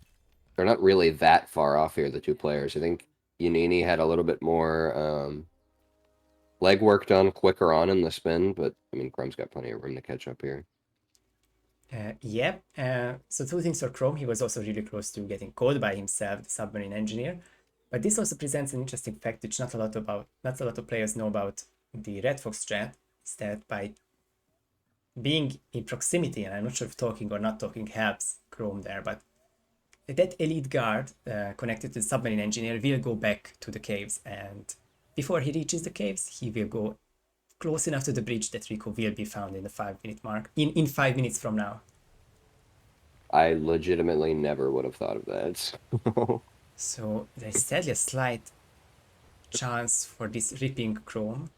really that far off here, the two players. I think Yannini had a little bit more legwork done quicker on in the spin, but I mean Chrome's got plenty of room to catch up here. Yep. So two things for Chrome. He was also really close to getting caught by himself, the submarine engineer. But this also presents an interesting fact which not a lot of players know about the Red Fox strat, is that by being in proximity, and I'm not sure if talking or not talking helps Chrome there, but that elite guard connected to the submarine engineer will go back to the caves, and before he reaches the caves, he will go close enough to the bridge that Rico will be found in the 5 minute mark, in 5 minutes from now. I legitimately never would have thought of that. So there's sadly a slight chance for this ripping Chrome.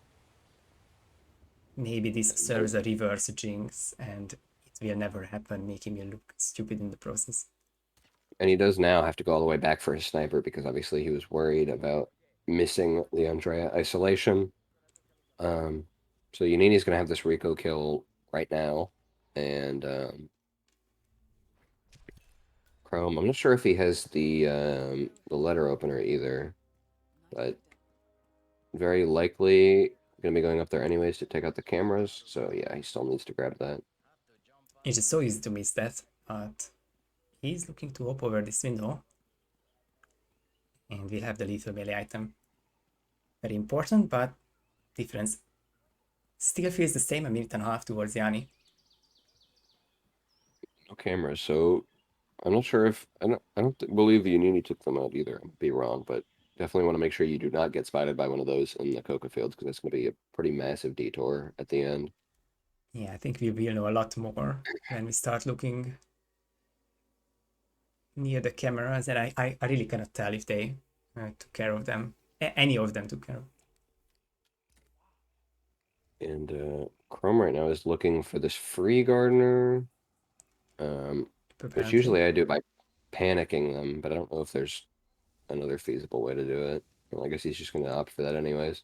Maybe this serves a reverse jinx and it will never happen, making me look stupid in the process. And he does now have to go all the way back for his sniper because obviously he was worried about missing the Andrea isolation. So Yannini's gonna have this Rico kill right now, and Chrome. I'm not sure if he has the letter opener either, but very likely gonna be going up there anyways to take out the cameras. So yeah, he still needs to grab that. It's just so easy to miss that, but he's looking to hop over this window. And we'll have the lethal melee item. Very important, but difference still feels the same, a minute and a half towards Yanni. No cameras, so I'm not sure if I don't believe Yannini took them out either. I might be wrong, but definitely want to make sure you do not get spotted by one of those in the coca fields because it's going to be a pretty massive detour at the end. Yeah, I think we will know a lot more when we start looking near the cameras, and I really cannot tell if they took care of them. Any of them took care of. And Chrome right now is looking for this free gardener, which Apparently. usually I do by panicking them, but I don't know if there's another feasible way to do it. Well, I guess he's just going to opt for that anyways.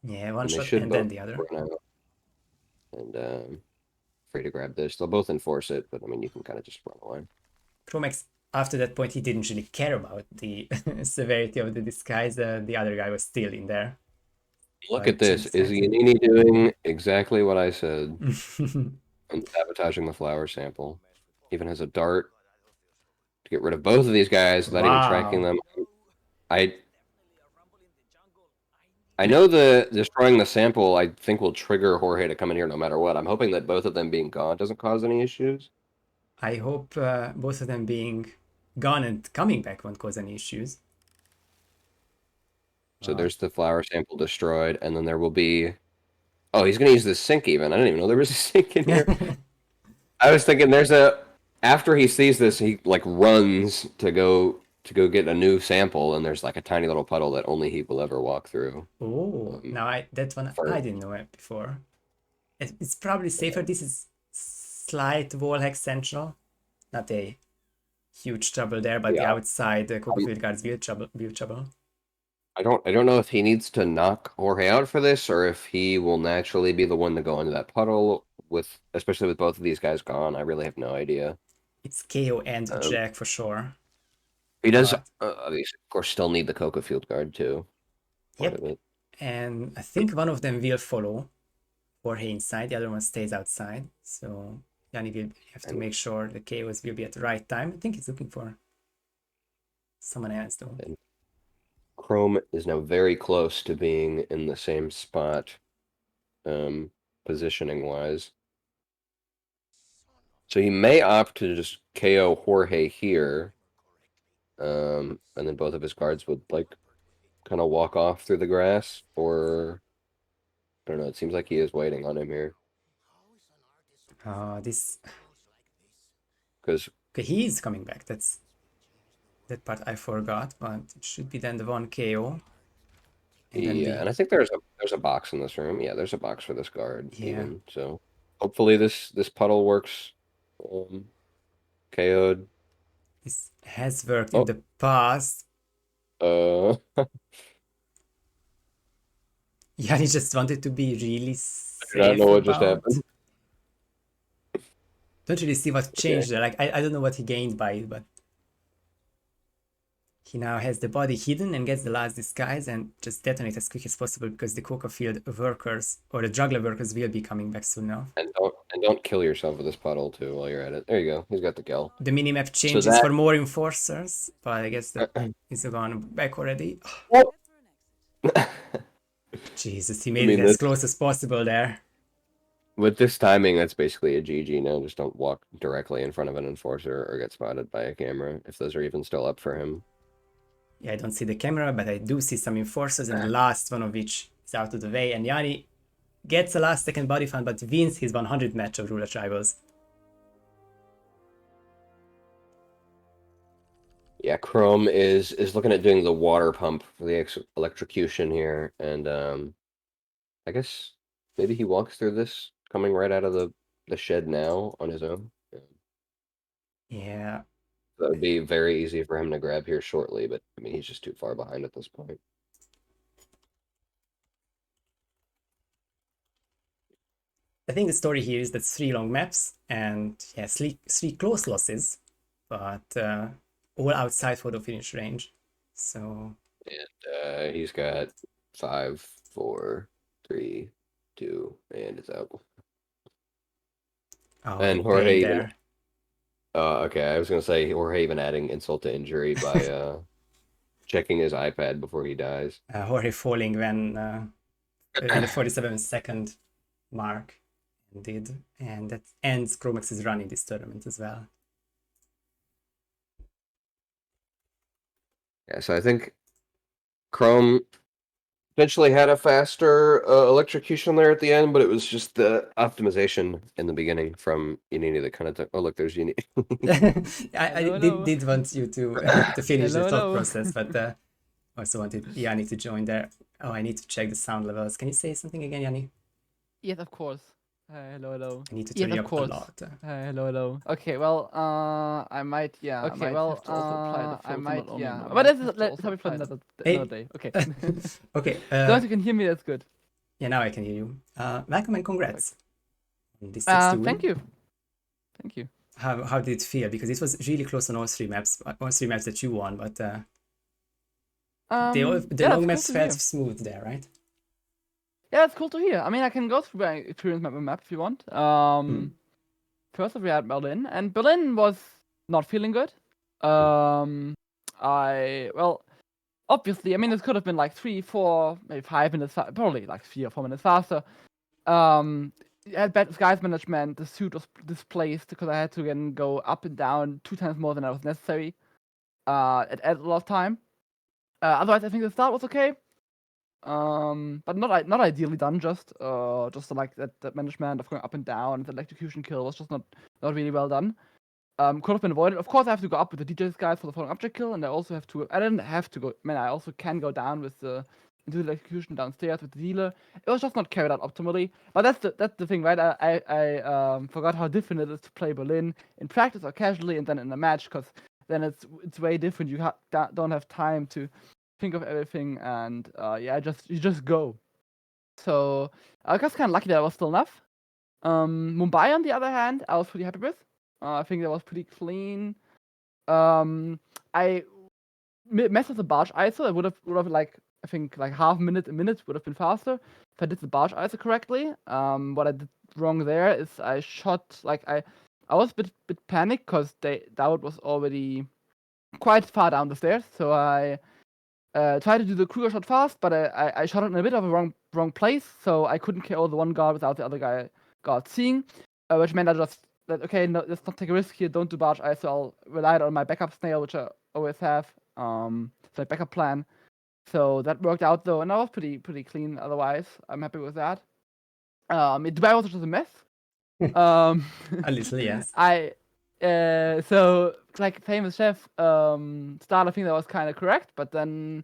Yeah, one And they shot should and both then the other. run out. And free to grab this. They'll both enforce it, but I mean, you can kind of just run away. ChromeX, after that point, he didn't really care about the severity of the disguise. The other guy was still in there. Look at this. Is Yannini doing exactly what I said? And Sabotaging the flower sample. Even has a dart to get rid of both of these guys without even tracking them. I know the destroying the sample, I think, will trigger Jorge to come in here no matter what. I'm hoping that both of them being gone doesn't cause any issues. I hope both of them being gone and coming back won't cause any issues. So there's the flower sample destroyed, and then there will be... Oh, he's going to use this sink even. I didn't even know there was a sink in here. I was thinking there's a... After he sees this, he like runs to go get a new sample, and there's like a tiny little puddle that only he will ever walk through. Oh, now that one I didn't know it before. It's probably safer. This is slight wall hack central, not a huge trouble there, but the outside coca field guards will trouble. I don't know if he needs to knock Jorge out for this, or if he will naturally be the one to go into that puddle with, especially with both of these guys gone. I really have no idea. It's KO and Jack for sure. He does, obviously, of course, still need the coca field guard too. part of it. And I think one of them will follow Jorge inside, the other one stays outside. So Yanni will have to make sure the KOs will be at the right time. I think he's looking for someone else though. And Chrome is now very close to being in the same spot, positioning wise. So he may opt to just KO Jorge here. And then both of his guards would like kind of walk off through the grass, or I don't know, it seems like he is waiting on him here. This Because okay, he is coming back. That part I forgot, but it should be then the one KO. and I think there's a box in this room. Yeah, there's a box for this guard even. So hopefully this puddle works. KO'd. This has worked in the past. Yeah, he just wanted to be really safe. I don't know what just happened. Don't really see what changed there. Like I don't know what he gained by it, but he now has the body hidden and gets the last disguise and just detonate as quick as possible because the Coca field workers or the juggler workers will be coming back soon enough. And don't kill yourself with this puddle too while you're at it. There you go. He's got the kill. The minimap changes for more enforcers, but I guess that is gone back already. Jesus, he made it as close as possible there. With this timing, that's basically a GG now. Just don't walk directly in front of an enforcer or get spotted by a camera, if those are even still up for him. Yeah, I don't see the camera, but I do see some enforcers, and the last one of which is out of the way. And Yanni gets the last second body found, but wins his 100 match of Roulette Rivals. Yeah, Chrome is looking at doing the water pump for the electrocution here, and I guess maybe he walks through this coming right out of the shed now on his own. Yeah. That would be very easy for him to grab here shortly, but I mean, he's just too far behind at this point. I think the story here is that 3 long maps and yeah, 3 close losses, but all outside photo finish range. So. And he's got 5, 4, 3, 2, and it's out. Oh, and Jorge even. Okay, I was gonna say Jorge even adding insult to injury by checking his iPad before he dies. Jorge falling when in the 47-second mark indeed, and that ends ChromeX's run in this tournament as well. Yeah, so I think Chrome eventually had a faster electrocution there at the end, but it was just the optimization in the beginning from Yannini that kind of took. Oh, look, there's Yannini. I did want you to finish the thought process, but also wanted Yanni to join there. Oh, I need to check the sound levels. Can you say something again, Yanni? Yes, of course. Hello. I need to turn you up a lot. Hello. Okay, well, I might, yeah. Okay, well, I might, yeah. But let's have it for another day. Okay. Okay. So if you can hear me, that's good. Yeah, now I can hear you. Welcome and congrats. This thank you. How did it feel? Because it was really close on all 3 maps that you won, but the long maps felt smooth there, right? Yeah, that's cool to hear. I mean, I can go through my experience map if you want. First, we had Berlin, and Berlin was not feeling good. Obviously, I mean, it could have been like 3, 4, maybe 5 minutes, probably like 3 or 4 minutes faster. It had bad disguise management. The suit was displaced because I had to again go up and down 2 times more than I was necessary. It added a lot of time. Otherwise, I think the start was okay. But not ideally done. Just like that management of going up and down. The electrocution kill was just not really well done. Could have been avoided. Of course, I have to go up with the DJ's guys for the following object kill, and I also have to. I didn't have to go. Man, I also can go down with into the execution downstairs with the dealer. It was just not carried out optimally. But that's the thing, right? I forgot how different it is to play Berlin in practice or casually, and then in a match, because then it's way different. You don't have time to think of everything, and you just go. So I was kind of lucky that I was still enough. Mumbai, on the other hand, I was pretty happy with. I think that was pretty clean. I messed with the barge ISO. I would have like I think like half a minute would have been faster if I did the barge ISO correctly. What I did wrong there is I shot like I was a bit panicked because Dowd was already quite far down the stairs, so I tried to do the Kruger shot fast, but I shot it in a bit of a wrong place, so I couldn't KO the one guard without the other guard seeing, which meant I just that okay, no, let's not take a risk here. Don't do barge ISO. I'll rely on my backup snail, which I always have. So a backup plan. So that worked out though, and I was pretty clean. Otherwise, I'm happy with that. Dubai was just a mess. A little, yes. So like famous chef start, I think that was kind of correct, but then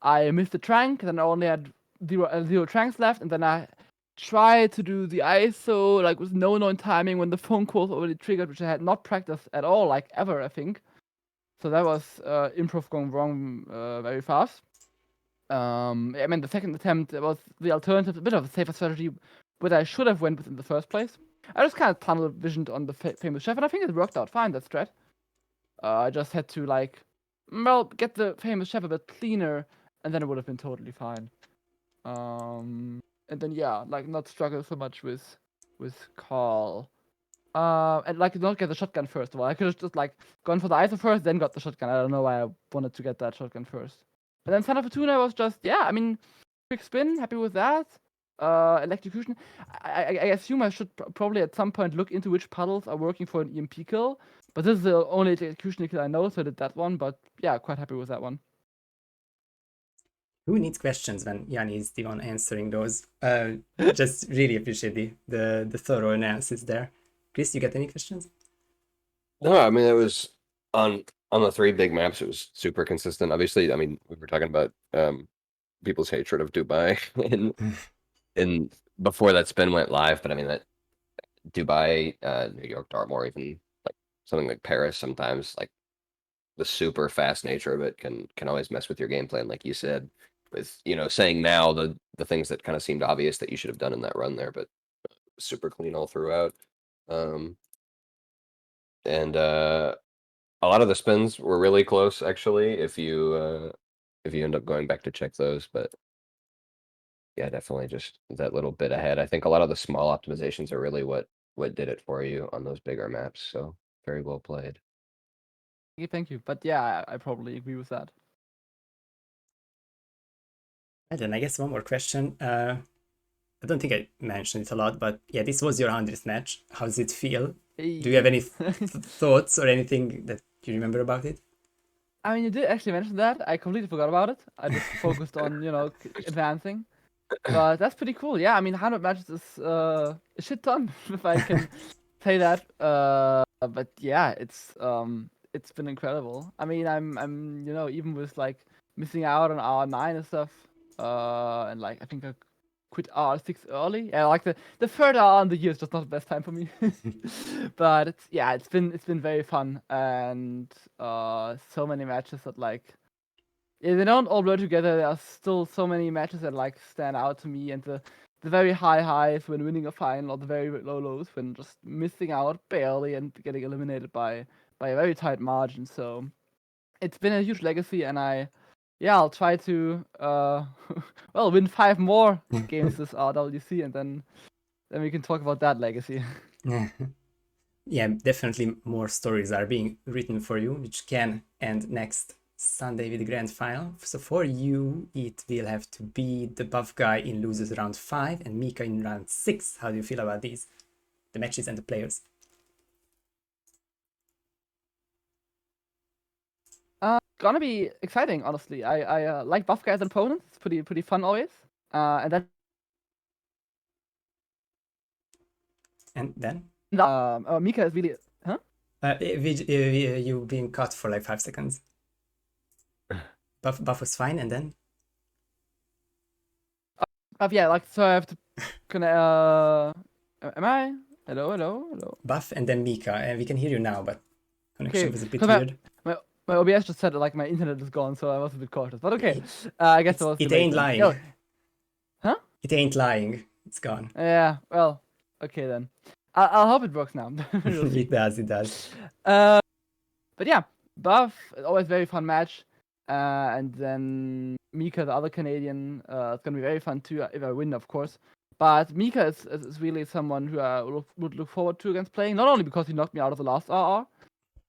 I missed the trank, and then I only had zero tranks left, and then I tried to do the ISO like with no known timing when the phone call was already triggered, which I had not practiced at all, like ever, I think. So that was improv going wrong very fast. I mean, the second attempt was the alternative, a bit of a safer strategy, but I should have went with in the first place. I just kind of tunnel visioned on the famous chef, and I think it worked out fine, that strat. I just had to, like, well, get the famous chef a bit cleaner, and then it would have been totally fine. And then, yeah, like, not struggle so much with Carl. And, like, not get the shotgun first of all. I could have just, like, gone for the ISO first, then got the shotgun. I don't know why I wanted to get that shotgun first. And then Son of Fortuna was just, yeah, I mean, quick spin, happy with that. Electrocution. I assume I should probably at some point look into which puddles are working for an EMP kill. But this is the only execution kill I know, so I did that one. But yeah, quite happy with that one. Who needs questions when Yanni is the one answering those? Just really appreciate the thorough analysis there. Chris, you got any questions? No, I mean it was on the 3 big maps. It was super consistent. Obviously, I mean we were talking about people's hatred of Dubai in before that spin went live, but I mean that Dubai, New York, Dartmoor, even like something like Paris, sometimes like the super fast nature of it can always mess with your game plan, like you said, with saying now the things that kind of seemed obvious that you should have done in that run there, but super clean all throughout. And a lot of the spins were really close, actually, if you end up going back to check those. But yeah, definitely just that little bit ahead. I think a lot of the small optimizations are really what did it for you on those bigger maps. So very well played. Thank you. But yeah, I probably agree with that. And then I guess one more question. I don't think I mentioned it a lot, but yeah, this was your 100th match. How does it feel? Do you have any thoughts or anything that you remember about it? I mean, you did actually mention that. I completely forgot about it. I just focused on, advancing. But that's pretty cool. Yeah, I mean, 100 matches is a shit ton, if I can say that. But yeah, it's been incredible. I mean, I'm even with like missing out on R9 and stuff, and like I think I quit R6 early. Yeah, like the third R in the year is just not the best time for me. But it's been very fun, and so many matches that like. Yeah, they don't all blur together. There are still so many matches that like stand out to me, and the very high highs when winning a final, or the very low lows when just missing out barely and getting eliminated by a very tight margin. So it's been a huge legacy, and I'll try to win 5 more games this RWC, and then we can talk about that legacy. Yeah, definitely more stories are being written for you, which can end next Sunday with the grand final. So for you, it will have to be the buff guy in losers round 5 and Mika in round 6. How do you feel about these? The matches and the players? Gonna be exciting, honestly. I like buff guys and opponents. It's pretty fun always. And then? Mika is really... Huh? You being cut for like 5 seconds. Buff was fine, and then? Yeah, like, so I have to... am I? Hello? Buff and then Mika, and we can hear you now, but connection was a bit weird. My OBS just said like my internet is gone, so I was a bit cautious. But okay, I guess it ain't lying. Oh. Huh? It ain't lying. It's gone. Yeah, well, okay then. I'll hope it works now. It does. But yeah, buff, always very fun match. And then Mika, the other Canadian, it's gonna be very fun too if I win, of course. But Mika is really someone who I would look forward to against playing. Not only because he knocked me out of the last RR,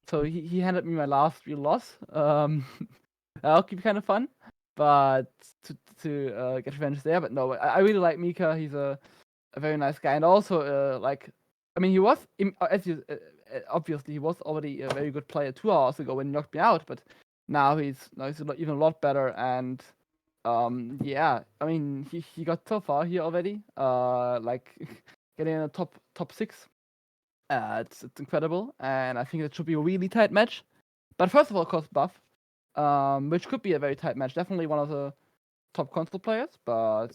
so he handed me my last real loss. That'll keep kind of fun, but to get revenge there. But no, I really like Mika. He's a very nice guy, and also like, I mean, he was as you obviously he was already a very good player 2 hours ago when he knocked me out, but now he's even a lot better. And yeah, I mean, he got so far here already. Like getting in the top 6. It's incredible, and I think it should be a really tight match. But first of all, of course, Buff, which could be a very tight match. Definitely one of the top console players, but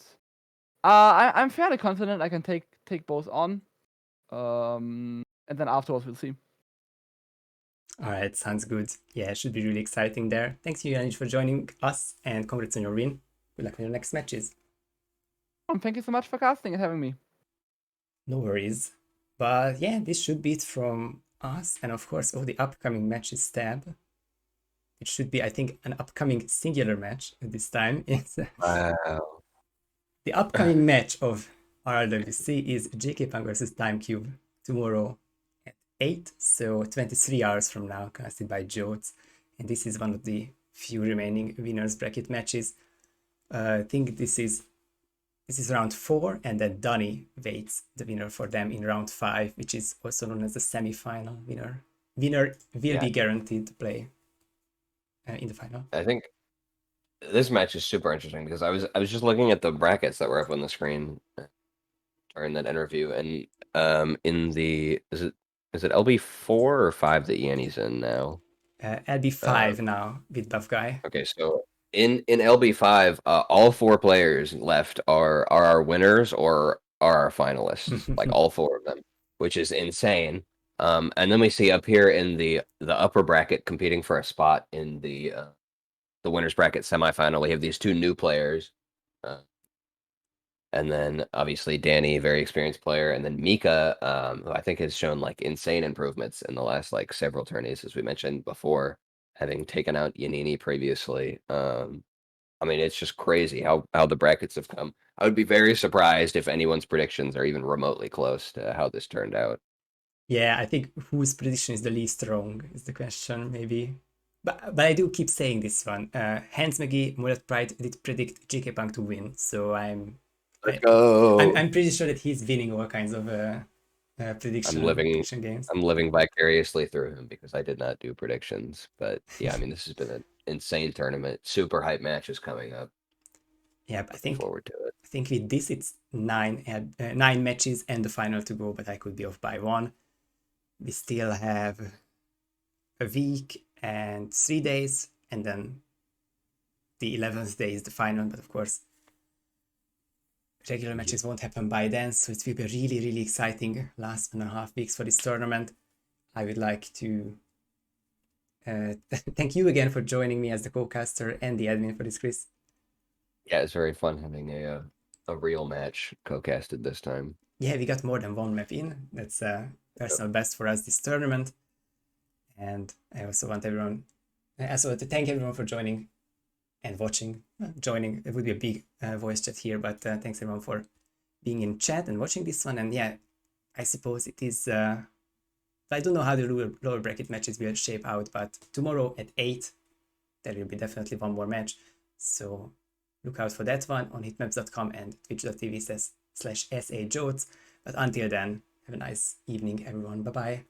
I'm fairly confident I can take both on. And then afterwards we'll see. All right, sounds good. Yeah, it should be really exciting there. Thanks, Yannini, for joining us, and congrats on your win. Good luck with your next matches. Thank you so much for casting and having me. No worries. But yeah, this should be it from us, and of course, all the upcoming matches tab. It should be, I think, an upcoming singular match at this time. It's Wow. the upcoming match of RRWC is JK Punk versus TimeCube tomorrow at 8, so 23 hours from now, casted by Jotes. And this is one of the few remaining winners bracket matches. I think this is round 4, and then Donny waits the winner for them in round 5, which is also known as the semi-final winner. Winner will be guaranteed to play in the final. I think this match is super interesting because I was just looking at the brackets that were up on the screen during that interview, and in the is it LB4 or 5 that Yanni's in now? LB5 now with Buff Guy. Okay, so in LB5, all 4 players left are our winners or are our finalists, like all 4 of them, which is insane. And then we see up here in the upper bracket competing for a spot in the winners bracket semifinal, we have these 2 new players, and then obviously Danny, very experienced player, and then Mika, who I think has shown like insane improvements in the last like several tourneys, as we mentioned before, having taken out Yannini previously. I mean, it's just crazy how the brackets have come. I would be very surprised if anyone's predictions are even remotely close to how this turned out. Yeah, I think whose prediction is the least wrong is the question, maybe. But I do keep saying this one. Hans McGee, Mullet Pride did predict JK Punk to win, so I'm pretty sure that he's winning all kinds of prediction games. I'm living vicariously through him because I did not do predictions. But yeah, I mean, this has been an insane tournament. Super hype matches coming up. Yeah, but I think forward to it. I think with this it's 9 matches and the final to go, but I could be off by 1. We still have a week and 3 days, and then the 11th day is the final, but of course regular matches won't happen by then, so it will be really, really exciting last 1.5 weeks for this tournament. I would like to thank you again for joining me as the co-caster and the admin for this, Chris. Yeah, it's very fun having a real match co-casted this time. Yeah, we got more than 1 map in. That's personal best for us this tournament. And I also want everyone, to thank everyone for joining and watching. Joining, it would be a big voice chat here, but thanks everyone for being in chat and watching this one. And yeah, I suppose it is, I don't know how the lower bracket matches will shape out, but tomorrow at 8, there will be definitely 1 more match. So look out for that one on hitmaps.com and twitch.tv/SAJotes. But until then, have a nice evening, everyone. Bye-bye.